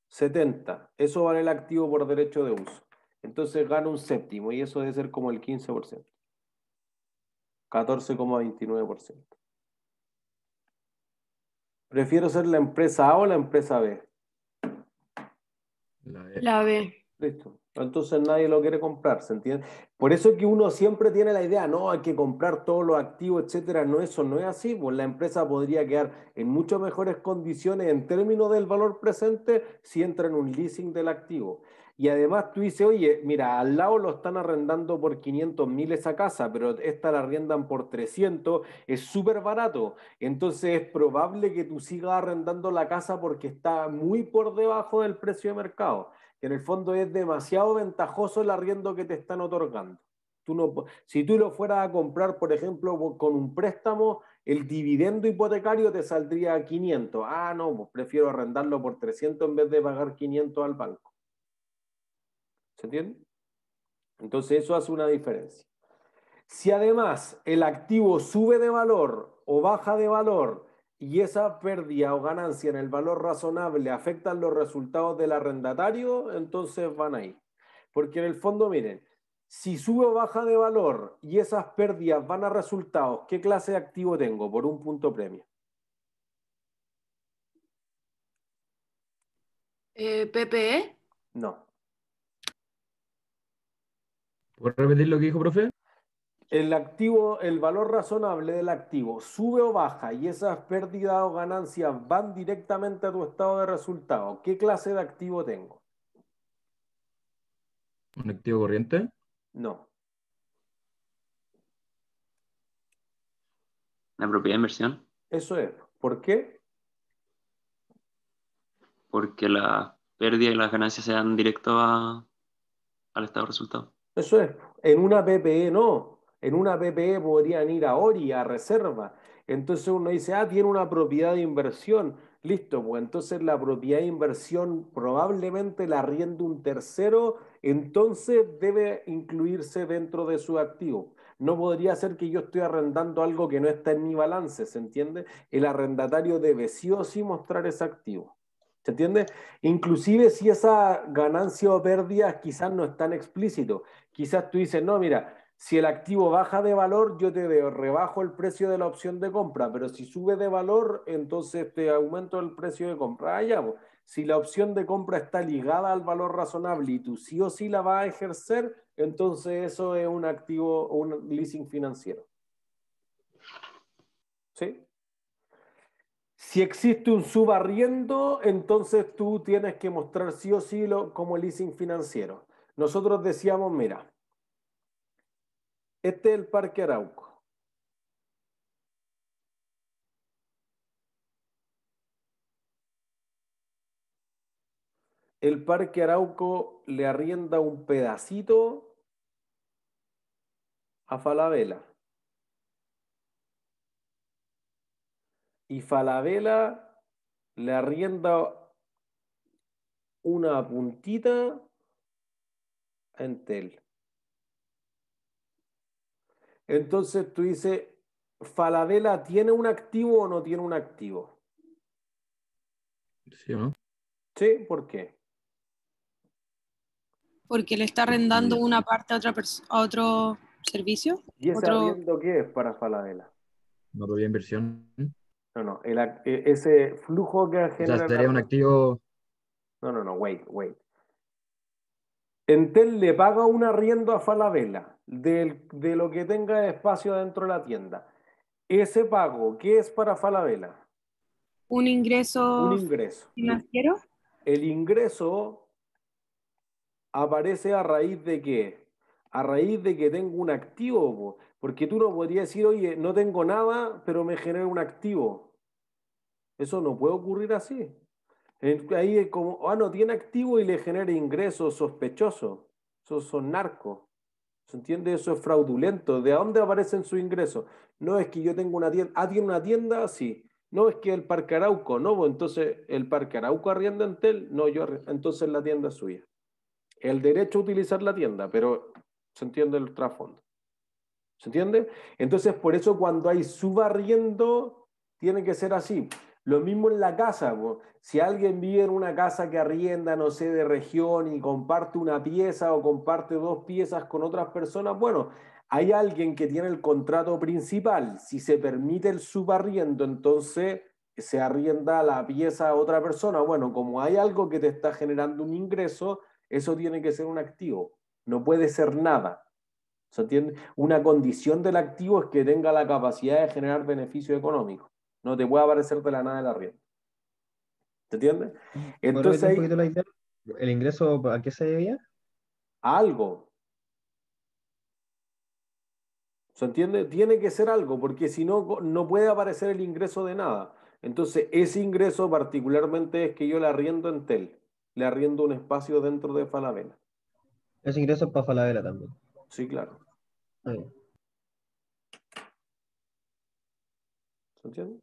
70. Eso vale el activo por derecho de uso. Entonces gana un séptimo y eso debe ser como el 15%, 14,29%. Prefiero ser la empresa A o la empresa B. La B. Listo. Entonces nadie lo quiere comprar, ¿se entiende? Por eso es que uno siempre tiene la idea, no, hay que comprar todos los activos, etcétera. No, eso no es así, pues la empresa podría quedar en mucho mejores condiciones en términos del valor presente si entra en un leasing del activo. Y además tú dices, oye, mira, al lado lo están arrendando por 500.000 esa casa, pero esta la arrendan por 300, es súper barato. Entonces es probable que tú sigas arrendando la casa porque está muy por debajo del precio de mercado. Que en el fondo es demasiado ventajoso el arriendo que te están otorgando. Si tú lo fueras a comprar, por ejemplo, con un préstamo, el dividendo hipotecario te saldría a 500. Ah, no, pues prefiero arrendarlo por 300 en vez de pagar 500 al banco. ¿Se entiende? Entonces eso hace una diferencia. Si además el activo sube de valor o baja de valor y esa pérdida o ganancia en el valor razonable afectan los resultados del arrendatario, entonces van ahí. Porque en el fondo, miren, si sube o baja de valor y esas pérdidas van a resultados, ¿qué clase de activo tengo por un punto premio? PPE. No. ¿Puedo repetir lo que dijo, profe? El activo, el valor razonable del activo sube o baja y esas pérdidas o ganancias van directamente a tu estado de resultado. ¿Qué clase de activo tengo? ¿Un activo corriente? No. La propiedad de inversión, Eso es. ¿Por qué? porque la pérdida y las ganancias se dan directo al estado de resultado. Eso es. En una PPE no. En una PPE podrían ir a ORI, a reserva. Entonces uno dice, ah, tiene una propiedad de inversión. Listo, pues entonces la propiedad de inversión probablemente la arrienda un tercero, entonces debe incluirse dentro de su activo. No podría ser que yo esté arrendando algo que no está en mi balance, ¿se entiende? El arrendatario debe sí o sí mostrar ese activo. ¿Se entiende? Inclusive si esa ganancia o pérdida quizás no es tan explícito. Quizás tú dices, no, mira, si el activo baja de valor, yo te rebajo el precio de la opción de compra, pero si sube de valor, entonces te aumento el precio de compra. Ah, ya, pues, si la opción de compra está ligada al valor razonable y tú sí o sí la vas a ejercer, entonces eso es un activo, un leasing financiero. ¿Sí? Si existe un subarriendo, entonces tú tienes que mostrar sí o sí como leasing financiero. Nosotros decíamos, mira, este es el Parque Arauco. El Parque Arauco le arrienda un pedacito a Falabella. Y Falabella le arrienda una puntita a Entel. Entonces tú dices, ¿Falabella tiene un activo o no tiene un activo? ¿Sí o no? Sí, ¿por qué? Porque le está arrendando una parte a otro servicio. ¿Y ese Otro... arriendo qué es para Falabella? No propia inversión. No, ese flujo que O sea, genera sería un activo. No, wait. Entel le paga un arriendo a Falabella de lo que tenga de espacio dentro de la tienda. Ese pago, ¿qué es para Falabella? Un Un ingreso ingreso. financiero. El ingreso aparece a raíz de qué? A raíz de que tengo un activo, po. Porque tú no podrías decir, oye, no tengo nada, pero me genera un activo. Eso no puede ocurrir así. Ahí es como, no tiene activo y le genera ingresos sospechosos. Esos son narcos. ¿Se entiende? Eso es fraudulento. ¿De dónde aparecen sus ingresos? No es que yo tengo una tienda. ¿Tiene una tienda? Sí. No es que el Parque Arauco, no, pues entonces el Parque Arauco arrienda Entel, no, entonces la tienda es suya. El derecho a utilizar la tienda, pero se entiende el trasfondo. ¿Se entiende? Entonces, por eso cuando hay subarriendo, tiene que ser así. Lo mismo en la casa, po. Si alguien vive en una casa que arrienda, no sé, de región y comparte una pieza o comparte dos piezas con otras personas, bueno, hay alguien que tiene el contrato principal. Si se permite el subarriendo, entonces se arrienda la pieza a otra persona. Bueno, como hay algo que te está generando un ingreso, eso tiene que ser un activo. No puede ser nada. ¿Se entiende? Una condición del activo es que tenga la capacidad de generar beneficio económico. No te puede aparecer de la nada el arriendo. ¿Se entiende? ¿Puedo Entonces repetir un hay poquito la idea? ¿El ingreso a qué se debía? algo. ¿Se entiende? Tiene que ser algo, porque si no, no puede aparecer el ingreso de nada. Entonces, ese ingreso particularmente es que yo le arriendo en Entel. Le arriendo un espacio dentro de Falabella. Ese ingreso es para Falabella también. Sí, claro. Ah, ya. ¿Se entiende?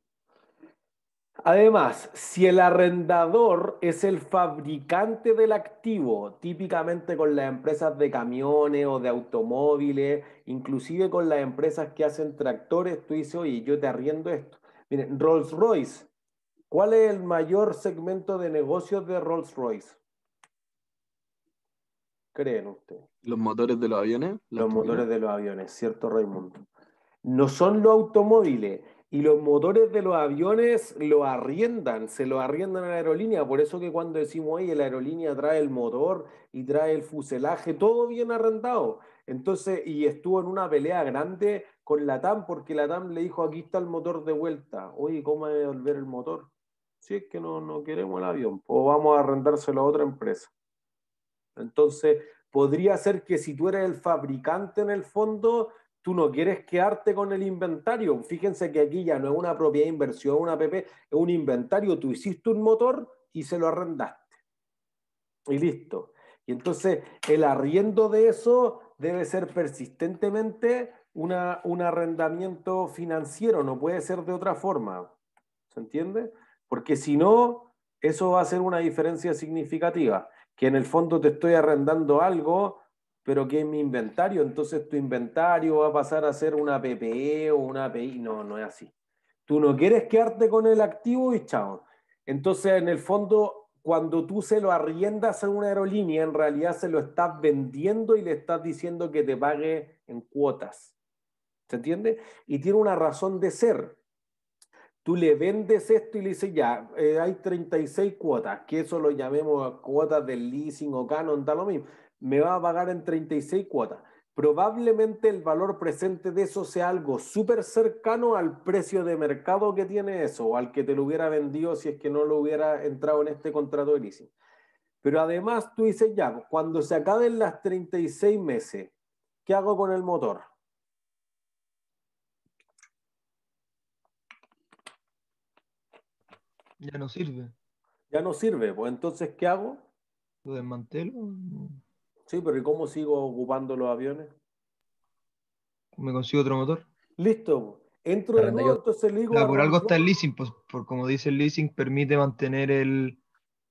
Además, si el arrendador es el fabricante del activo, típicamente con las empresas de camiones o de automóviles, inclusive con las empresas que hacen tractores, tú dices, oye, yo te arriendo esto. Miren, Rolls-Royce, ¿cuál es el mayor segmento de negocios de Rolls-Royce? ¿Creen ustedes? Los motores de los aviones. Los motores de los aviones, ¿cierto, Raimundo? No son los automóviles y los motores de los aviones lo arriendan, se lo arriendan a la aerolínea. Por eso que cuando decimos, oye, la aerolínea trae el motor y trae el fuselaje, todo bien arrendado. Entonces, y estuvo en una pelea grande con la TAM porque la TAM le dijo, aquí está el motor de vuelta. Oye, ¿cómo va a devolver el motor? Si es que no queremos el avión, o vamos a arrendárselo a otra empresa. Entonces, podría ser que si tú eres el fabricante en el fondo, tú no quieres quedarte con el inventario. Fíjense que aquí ya no es una propiedad de inversión, una PP, es un inventario. Tú hiciste un motor y se lo arrendaste. Y listo. Y entonces el arriendo de eso debe ser persistentemente un arrendamiento financiero, no puede ser de otra forma. ¿Se entiende? Porque si no, eso va a ser una diferencia significativa, que en el fondo te estoy arrendando algo, pero que es mi inventario, entonces tu inventario va a pasar a ser una PPE o una API. No, no es así. Tú no quieres quedarte con el activo y chao. Entonces, en el fondo, cuando tú se lo arriendas a una aerolínea, en realidad se lo estás vendiendo y le estás diciendo que te pague en cuotas. ¿Se entiende? Y tiene una razón de ser. Tú le vendes esto y le dices, ya, hay 36 cuotas, que eso lo llamemos cuotas del leasing o canon, da lo mismo. Me va a pagar en 36 cuotas. probablemente el valor presente de eso sea algo súper cercano al precio de mercado que tiene eso, o al que te lo hubiera vendido si es que no lo hubiera entrado en este contrato de leasing. Pero además tú dices, ya, cuando se acaben las 36 meses, ¿qué hago con el motor? Ya no sirve. Ya no sirve, pues entonces, ¿qué hago? ¿Lo desmantelo? Sí, pero ¿y cómo sigo ocupando los aviones? ¿Me consigo otro motor? Listo, entro de nuevo, entonces le digo a Por algo está el Rolls-Royce. leasing, pues por como dice el leasing, permite mantener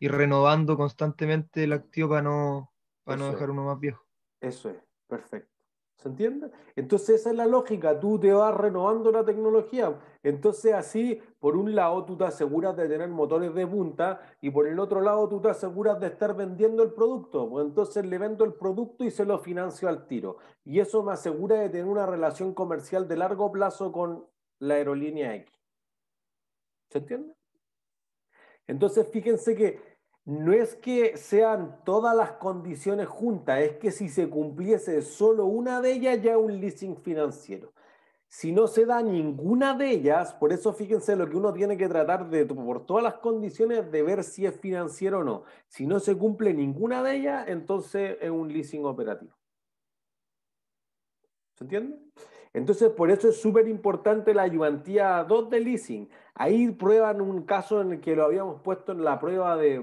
ir renovando constantemente el activo para no Eso es. dejar uno más viejo. Eso es, perfecto. ¿Se entiende? Entonces esa es la lógica, tú te vas renovando la tecnología. Entonces así, por un lado, tú te aseguras de tener motores de punta y por el otro lado, tú te aseguras de estar vendiendo el producto. Pues entonces le vendo el producto y se lo financio al tiro. Y eso me asegura de tener una relación comercial de largo plazo con la aerolínea X. ¿Se entiende? Entonces fíjense que no es que sean todas las condiciones juntas, es que si se cumpliese solo una de ellas ya es un leasing financiero. Si no se da ninguna de ellas, por eso fíjense lo que uno tiene que tratar de, por todas las condiciones, de ver si es financiero o no. Si no se cumple ninguna de ellas, entonces es un leasing operativo. ¿Se entiende? Entonces, por eso es súper importante la ayudantía 2 de leasing. Ahí prueban un caso en el que lo habíamos puesto en la prueba de...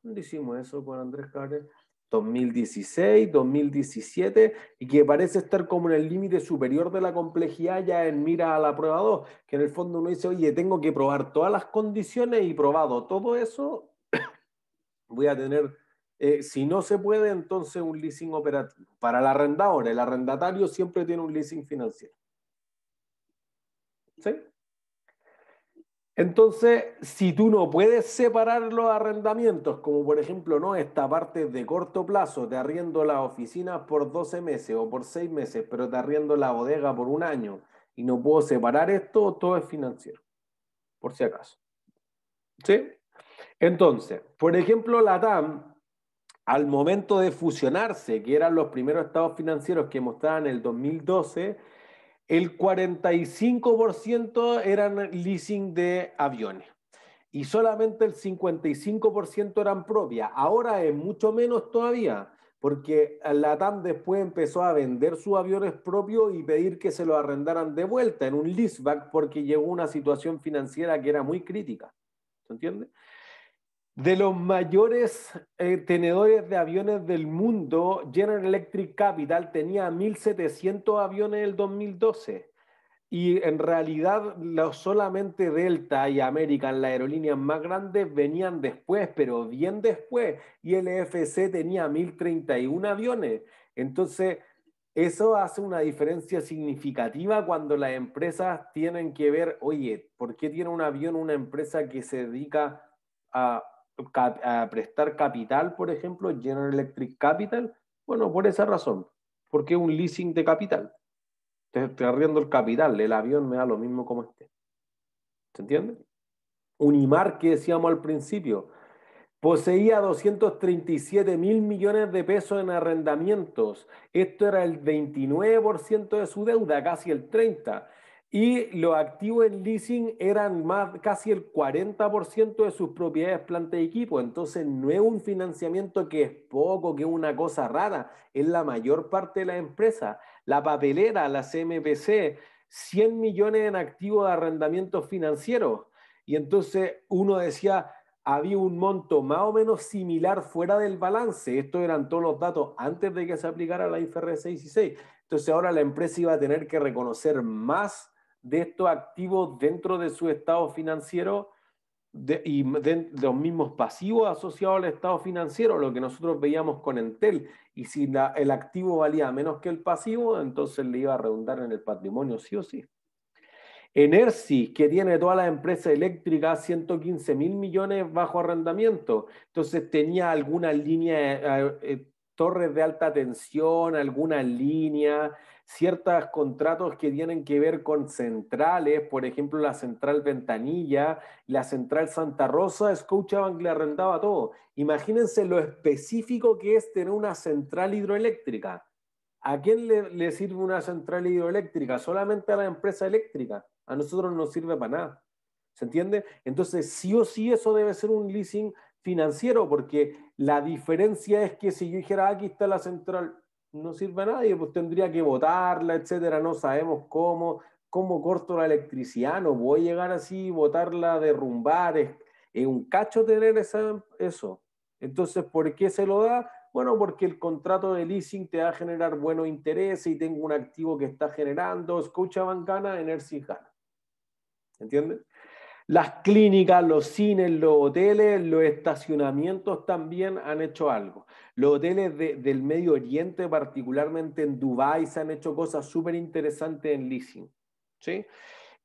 ¿Dónde hicimos eso con Andrés Cabrera? 2016, 2017, y que parece estar como en el límite superior de la complejidad ya en mira a la prueba 2, que en el fondo uno dice, oye, tengo que probar todas las condiciones y probado todo eso, voy a tener, si no se puede, entonces un leasing operativo. Para el arrendador, el arrendatario siempre tiene un leasing financiero. ¿Sí? Entonces, si tú no puedes separar los arrendamientos, como por ejemplo, no, esta parte de corto plazo, te arriendo las oficinas por 12 meses o por 6 meses, pero te arriendo la bodega por un año y no puedo separar esto, todo es financiero, por si acaso. ¿Sí? Entonces, por ejemplo, la TAM, al momento de fusionarse, que eran los primeros estados financieros que mostraban en el 2012, el 45% eran leasing de aviones y solamente el 55% eran propias. Ahora es mucho menos todavía, porque la TAM después empezó a vender sus aviones propios y pedir que se los arrendaran de vuelta en un leaseback porque llegó una situación financiera que era muy crítica. ¿Se entiende? De los mayores tenedores de aviones del mundo, General Electric Capital tenía 1.700 aviones en el 2012. Y en realidad solamente Delta y American, las aerolíneas más grandes, venían después, pero bien después. Y el LFC tenía 1.031 aviones. Entonces, eso hace una diferencia significativa cuando las empresas tienen que ver, oye, ¿por qué tiene un avión una empresa que se dedica a prestar capital, por ejemplo, General Electric Capital? Bueno, por esa razón, porque es un leasing de capital. Te arriendo el capital, el avión me da lo mismo como esté. ¿Se entiende? Unimar, que decíamos al principio, poseía 237 mil millones de pesos en arrendamientos. Esto era el 29% de su deuda, casi el 30%. Y los activos en leasing eran casi el 40% de sus propiedades, planta y equipo. Entonces no es un financiamiento que es poco, que es una cosa rara. Es la mayor parte de la empresa. La papelera, la CMPC, 100 millones en activos de arrendamientos financieros. Y entonces uno decía, había un monto más o menos similar fuera del balance. Estos eran todos los datos antes de que se aplicara la IFRS 16. Entonces ahora la empresa iba a tener que reconocer más de estos activos dentro de su estado financiero y de los mismos pasivos asociados al estado financiero, lo que nosotros veíamos con Entel. Y si el activo valía menos que el pasivo, entonces le iba a redundar en el patrimonio sí o sí. Enersis, que tiene toda la empresa eléctrica, 115 mil millones bajo arrendamiento. Entonces tenía algunas líneas, torres de alta tensión, algunas líneas, ciertos contratos que tienen que ver con centrales, por ejemplo, la central Ventanilla, la central Santa Rosa, Scotiabank le arrendaba todo. Imagínense lo específico que es tener una central hidroeléctrica. ¿A quién le sirve una central hidroeléctrica? Solamente a la empresa eléctrica. A nosotros no nos sirve para nada. ¿Se entiende? Entonces, sí o sí eso debe ser un leasing financiero, porque la diferencia es que si yo dijera, aquí está la central, no sirve a nadie, pues tendría que botarla, etcétera, no sabemos cómo corto la electricidad, no voy a llegar así, botarla, derrumbar, es un cacho tener eso. Entonces, ¿por qué se lo da? Bueno, porque el contrato de leasing te va a generar buenos intereses y tengo un activo que está generando, Scotiabank gana, Energy gana. ¿Entiendes? Las clínicas, los cines, los hoteles, los estacionamientos también han hecho algo. Los hoteles del Medio Oriente, particularmente en Dubái, se han hecho cosas súper interesantes en leasing. ¿Sí?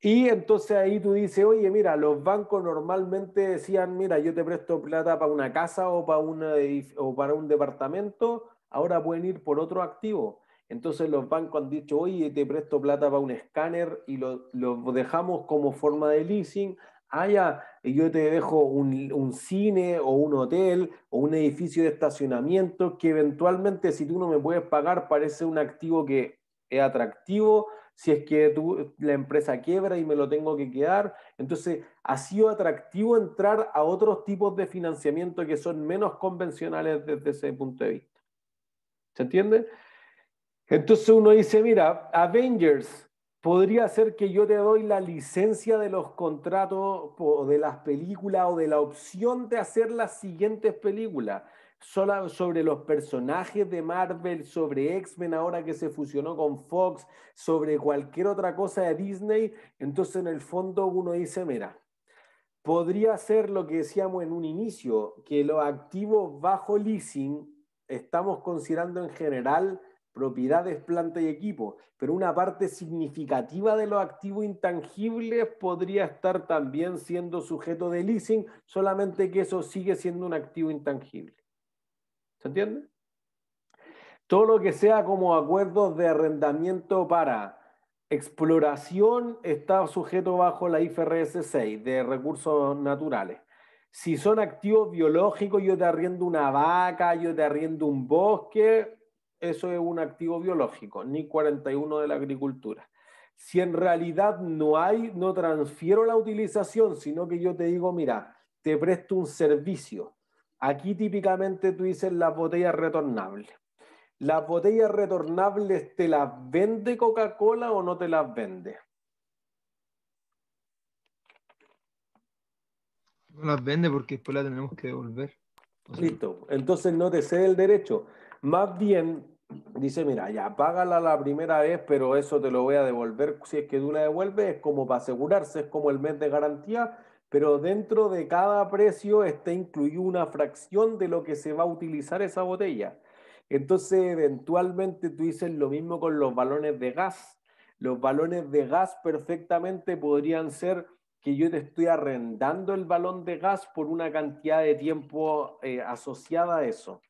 Y entonces ahí tú dices, oye, mira, los bancos normalmente decían, mira, yo te presto plata para una casa o para un departamento, ahora pueden ir por otro activo. Entonces los bancos han dicho, oye, te presto plata para un escáner y lo dejamos como forma de leasing. Ah, ya, y yo te dejo un cine o un hotel o un edificio de estacionamiento que eventualmente si tú no me puedes pagar parece un activo que es atractivo. Si es que la empresa quiebra y me lo tengo que quedar. Entonces, ha sido atractivo entrar a otros tipos de financiamiento que son menos convencionales desde ese punto de vista. ¿Se entiende? Entonces uno dice, mira, Avengers, podría ser que yo te doy la licencia de los contratos o de las películas o de la opción de hacer las siguientes películas. Sobre los personajes de Marvel, sobre X-Men ahora que se fusionó con Fox, sobre cualquier otra cosa de Disney. Entonces en el fondo uno dice, mira, podría ser lo que decíamos en un inicio, que los activos bajo leasing estamos considerando en general propiedades, planta y equipo, pero una parte significativa de los activos intangibles podría estar también siendo sujeto de leasing, solamente que eso sigue siendo un activo intangible. ¿Se entiende? Todo lo que sea como acuerdos de arrendamiento para exploración está sujeto bajo la IFRS 6 de recursos naturales. Si son activos biológicos, yo te arriendo una vaca, yo te arriendo un bosque, eso es un activo biológico, ni 41 de la agricultura. Si en realidad no transfiero la utilización, sino que yo te digo, mira, te presto un servicio. Aquí típicamente tú dices las botellas retornables. ¿Las botellas retornables te las vende Coca-Cola o no te las vende? No las vende porque después las tenemos que devolver. Listo, entonces no te cede el derecho. Más bien, dice, mira, ya págala la primera vez, pero eso te lo voy a devolver si es que tú la devuelves, es como para asegurarse, es como el mes de garantía, pero dentro de cada precio está incluida una fracción de lo que se va a utilizar esa botella. Entonces, eventualmente tú dices lo mismo con los balones de gas. Los balones de gas perfectamente podrían ser que yo te estoy arrendando el balón de gas por una cantidad de tiempo asociada a eso.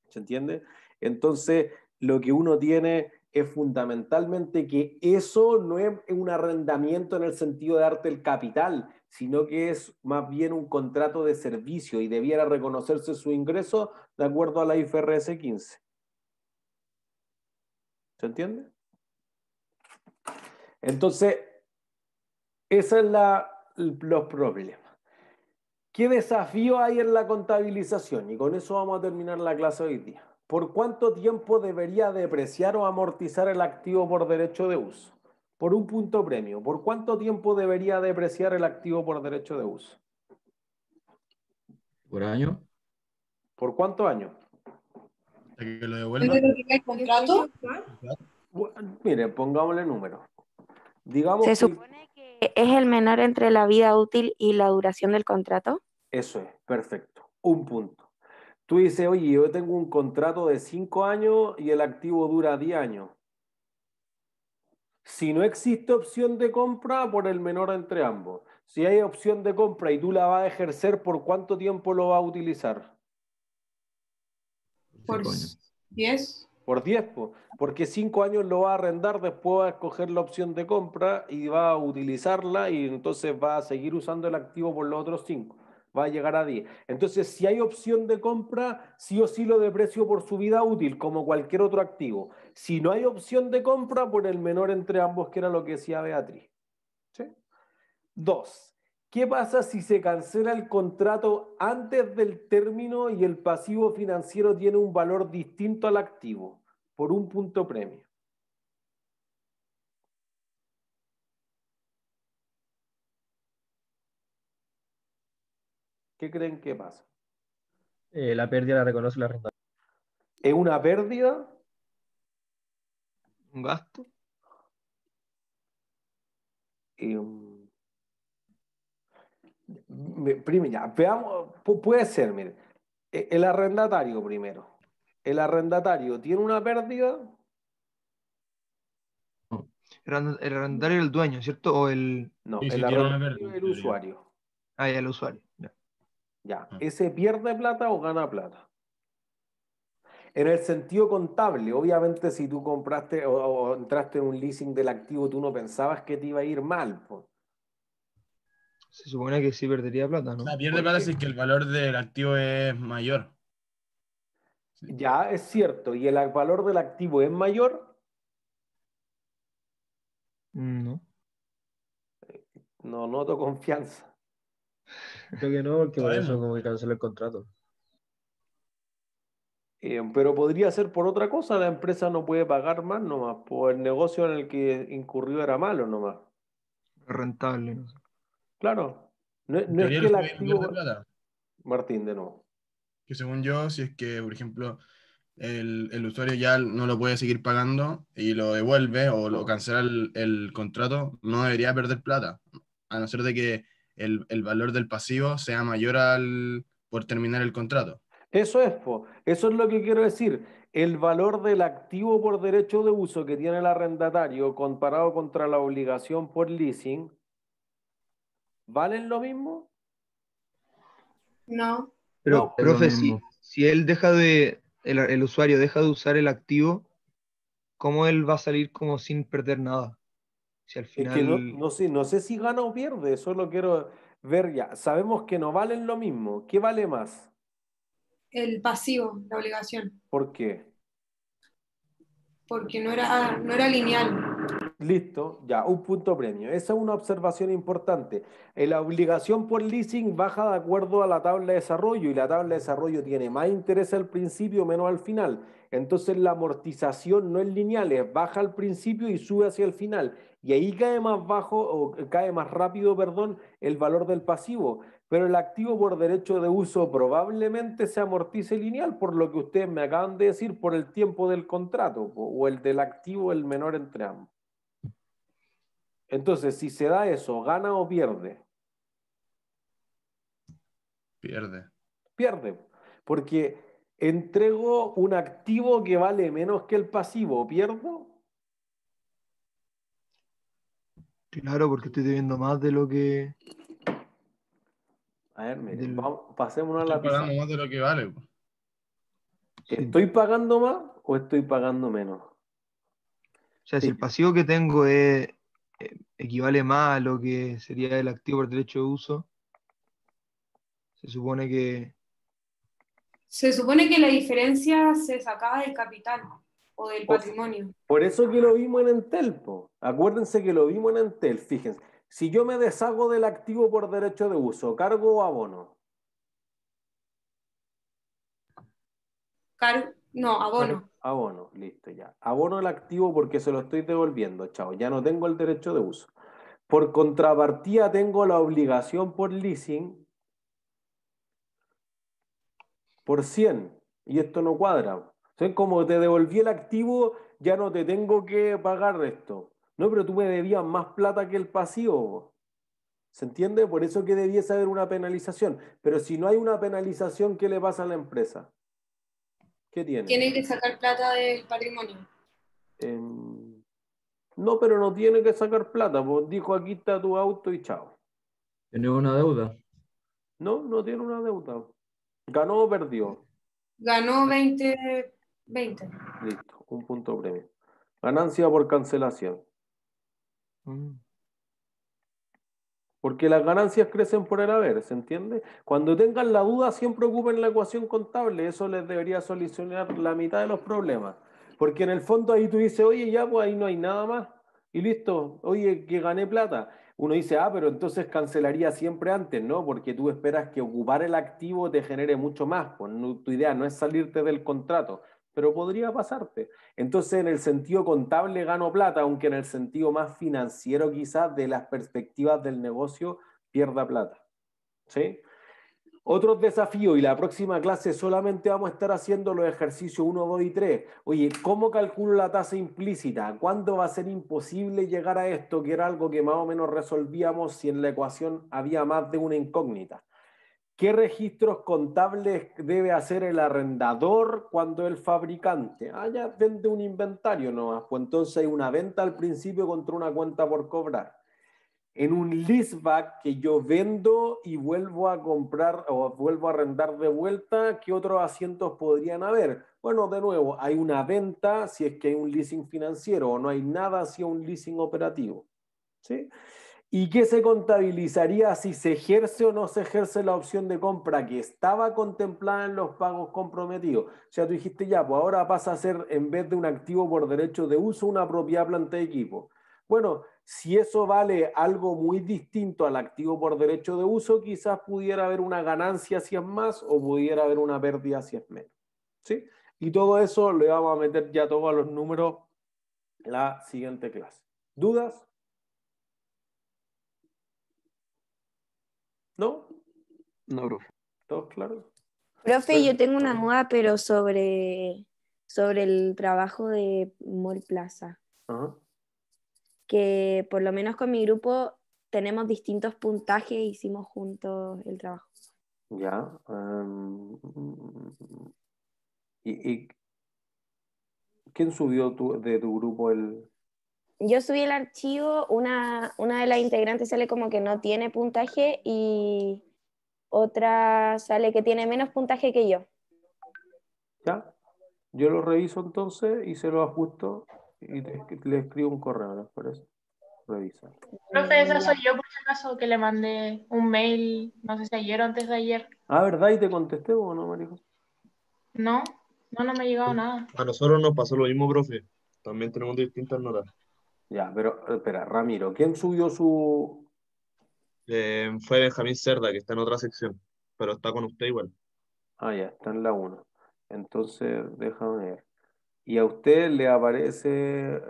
¿Se entiende? Entonces, lo que uno tiene es fundamentalmente que eso no es un arrendamiento en el sentido de darte el capital, sino que es más bien un contrato de servicio y debiera reconocerse su ingreso de acuerdo a la IFRS 15. ¿Se entiende? Entonces, esos son los problemas. ¿Qué desafío hay en la contabilización? Y con eso vamos a terminar la clase hoy día. ¿Por cuánto tiempo debería depreciar o amortizar el activo por derecho de uso? Por un punto premio. ¿Por cuánto tiempo debería depreciar el activo por derecho de uso? ¿Por año? ¿Por cuántos años? Hasta que lo devuelva. ¿El contrato? Mire, pongámosle número. Digamos Se que supone que es el menor entre la vida útil y la duración del contrato. eso es, perfecto. Un punto. Tú dices, oye, yo tengo un contrato de 5 años y el activo dura 10 años. Si no existe opción de compra, por el menor entre ambos. Si hay opción de compra y tú la vas a ejercer, ¿por cuánto tiempo lo vas a utilizar? Por 5 años. 10. Por 10, porque 5 años lo va a arrendar, después va a escoger la opción de compra y va a utilizarla y entonces va a seguir usando el activo por los otros 5. va a llegar a 10. Entonces, si hay opción de compra, sí o sí lo deprecio por su vida útil, como cualquier otro activo. Si no hay opción de compra, por el menor entre ambos, que era lo que decía Beatriz. ¿Sí? 2. ¿Qué pasa si se cancela el contrato antes del término y el pasivo financiero tiene un valor distinto al activo? Por un punto premio. ¿Qué creen que pasa? La pérdida la reconoce la arrendatario. ¿Es una pérdida? ¿Un gasto? Primero, ya, veamos, puede ser, mire, el arrendatario primero. ¿El arrendatario tiene una pérdida? El arrendatario era el dueño, ¿cierto? O el... No, Sí, el sí, tiene una arrendatario es el pérdida. usuario. Ah, ya, el usuario. Ya. Ya, Ah. ¿ese pierde plata o gana plata? En el sentido contable, obviamente si tú compraste o entraste en un leasing del activo, tú no pensabas que te iba a ir mal, po. Se supone que sí perdería plata, O ¿no? sea, pierde ¿Por plata qué? si es que el valor del activo es mayor. Sí. Ya, es cierto, y el valor del activo es mayor, No. no noto confianza. Creo que no, porque por eso Sabemos. como que canceló el contrato. Pero podría ser por otra cosa, la empresa no puede pagar más nomás, por el negocio en el que incurrió era malo nomás. Es rentable, no sé. Claro, no, En no es teoría el que el usuario no pierde activo... plata. Martín, de nuevo. Que según yo, si es que, por ejemplo, el usuario ya no lo puede seguir pagando y lo devuelve o lo cancela el contrato, no debería perder plata, a no ser de que el valor del pasivo sea mayor por terminar el contrato. Eso es, po. Eso es lo que quiero decir. El valor del activo por derecho de uso que tiene el arrendatario comparado contra la obligación por leasing, ¿valen lo mismo? No. Pero, No. Es lo profe, mismo. si él deja de, el usuario deja de usar el activo, ¿cómo él va a salir como sin perder nada? Si al Es que final, no sé si gana o pierde, solo quiero ver ya. Sabemos que no valen lo mismo. ¿Qué vale más? El pasivo, la obligación, ¿Por qué? porque no era lineal. Listo, ya, un punto premio. Esa es una observación importante. La obligación por leasing baja de acuerdo a la tabla de desarrollo y la tabla de desarrollo tiene más interés al principio, menos al final. Entonces la amortización no es lineal, es baja al principio y sube hacia el final. Y ahí cae más bajo, o cae más rápido, perdón, el valor del pasivo. Pero el activo por derecho de uso probablemente se amortice lineal, por lo que ustedes me acaban de decir, por el tiempo del contrato, o el del activo, el menor entre ambos. Entonces, si se da eso, ¿gana o pierde? Pierde. Pierde, porque entrego un activo que vale menos que el pasivo, ¿pierdo? claro, porque estoy debiendo más de lo que... A ver, miren, Del, pasémonos a Estoy la pizarra. pagando más de lo que vale, po. sí. ¿Estoy pagando más o estoy pagando menos? O sea, si Sí. el pasivo que tengo equivale más a lo que sería el activo por derecho de uso, se supone que... Se supone que la diferencia se sacaba del capital o del patrimonio. Por eso que lo vimos en Entel, po. Acuérdense que lo vimos en Entel, fíjense. Si yo me deshago del activo por derecho de uso, ¿cargo o abono? No, abono. Abono, listo ya. Abono el activo porque se lo estoy devolviendo, chao. Ya no tengo el derecho de uso. Por contrapartida tengo la obligación por leasing por 100 y esto no cuadra. Entonces, como te devolví el activo, ya no te tengo que pagar esto. No, pero tú me debías más plata que el pasivo. ¿Se entiende? Por eso que debiese haber una penalización. Pero si no hay una penalización, ¿qué le pasa a la empresa? ¿Qué tiene? Tiene que sacar plata del patrimonio. No, pero no tiene que sacar plata. Pues dijo, aquí está tu auto y chao. Tiene una deuda. No, no tiene una deuda. ¿Ganó o perdió? Ganó 20. Listo, un punto premio. Ganancia por cancelación. Mm. Porque las ganancias crecen por el haber, ¿se entiende? Cuando tengan la duda, siempre ocupen la ecuación contable. Eso les debería solucionar la mitad de los problemas. Porque en el fondo ahí tú dices, oye, ya, pues ahí no hay nada más. Y listo, oye, que gané plata. Uno dice, ah, pero entonces cancelaría siempre antes, ¿no? Porque tú esperas que ocupar el activo te genere mucho más. Pues tu idea no es salirte del contrato, pero podría pasarte. Entonces, en el sentido contable gano plata, aunque en el sentido más financiero quizás de las perspectivas del negocio pierda plata. ¿Sí? Otros desafíos, y la próxima clase solamente vamos a estar haciendo los ejercicios 1, 2 y 3. Oye, ¿cómo calculo la tasa implícita? ¿Cuándo va a ser imposible llegar a esto? Que era algo que más o menos resolvíamos si en la ecuación había más de una incógnita. ¿Qué registros contables debe hacer el arrendador cuando el fabricante? Ah, ya vende un inventario nomás, pues entonces hay una venta al principio contra una cuenta por cobrar. En un leaseback que yo vendo y vuelvo a comprar o vuelvo a arrendar de vuelta, ¿qué otros asientos podrían haber? Bueno, de nuevo, hay una venta si es que hay un leasing financiero o no hay nada si es un leasing operativo. ¿Sí? ¿Y qué se contabilizaría si se ejerce o no se ejerce la opción de compra que estaba contemplada en los pagos comprometidos? O sea, tú dijiste ya, pues ahora pasa a ser, en vez de un activo por derecho de uso, una propiedad, planta de equipo. Bueno, si eso vale algo muy distinto al activo por derecho de uso, quizás pudiera haber una ganancia si es más o pudiera haber una pérdida si es menos. ¿Sí? Y todo eso le vamos a meter ya todos los números en la siguiente clase. ¿Dudas? ¿No? No, profe. ¿Todos claros? Profe, yo tengo una duda, pero sobre el trabajo de Mall Plaza, Ajá. que por lo menos con mi grupo tenemos distintos puntajes e hicimos juntos el trabajo. Ya. ¿Y quién subió de tu grupo el...? Yo subí el archivo, una de las integrantes sale como que no tiene puntaje y otra sale que tiene menos puntaje que yo. ¿Ya? Yo lo reviso entonces y se lo ajusto y le escribo un correo, ¿les parece? Revisa. Profe, esa Ya. soy yo por si acaso que le mandé un mail, no sé si ayer o antes de ayer. Ah, ¿verdad? ¿Y te contesté o no, María José? No, no me ha llegado nada. A nosotros nos pasó lo mismo, profe. También tenemos distintas notas. Ya, pero espera, Ramiro, ¿quién subió su...? Fue Benjamín Cerda, que está en otra sección, pero está con usted igual. Ah, ya, está en la 1. Entonces, déjame ver. Y a usted le aparece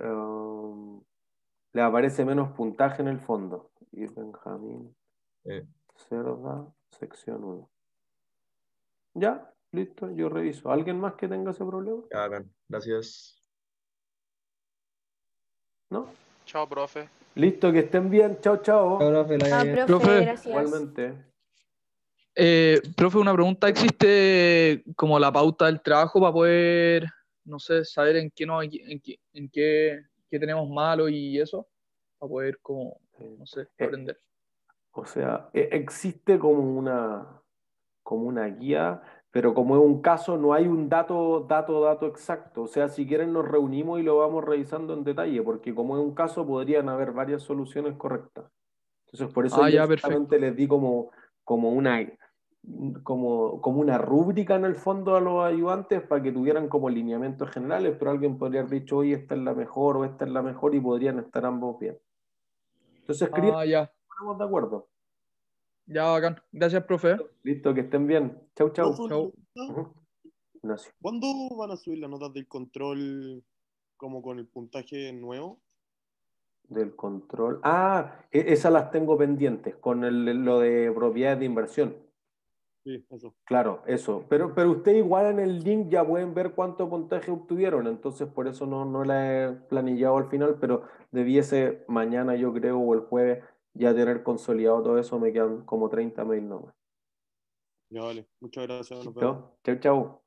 menos puntaje en el fondo. Y Benjamín Eh, Cerda, sección 1. Ya, listo, yo reviso. ¿Alguien más que tenga ese problema? ya, bacán. Gracias. ¿No? Chao, profe. Listo, que estén bien. Chao, Chao, chao. profe, la Ah, bien. profe, Profe. gracias. Igualmente. Profe, una pregunta. ¿Existe como la pauta del trabajo para poder, no sé, saber en qué no, qué tenemos malo y eso? Para poder como, no sé, aprender. O sea, existe como una guía, pero como es un caso, no hay un dato exacto. O sea, si quieren nos reunimos y lo vamos revisando en detalle, porque como es un caso, podrían haber varias soluciones correctas. Entonces, por eso Ah, yo ya, solamente perfecto. les di como una rúbrica en el fondo a los ayudantes para que tuvieran como lineamientos generales, pero alguien podría haber dicho, oye, esta es la mejor o esta es la mejor y podrían estar ambos bien. Entonces, escriban, Ah, ya. ponemos de acuerdo. Ya, bacán. Gracias, profe. Listo, que estén bien. Chau, Profe, chau. una Chau. pregunta. Ujú. Ignacio. ¿Cuándo van a subir las notas del control como con el puntaje nuevo? Del control. Ah, esas las tengo pendientes con lo de propiedades de inversión. Sí, eso. Claro, eso. Pero usted igual en el link ya pueden ver cuánto puntaje obtuvieron, entonces por eso no la he planillado al final, pero debiese mañana yo creo o el jueves ya tener consolidado todo eso, me quedan como 30 mails nomás. Ya vale. Muchas gracias. Nos vemos. ¿Listo? Chau, chau.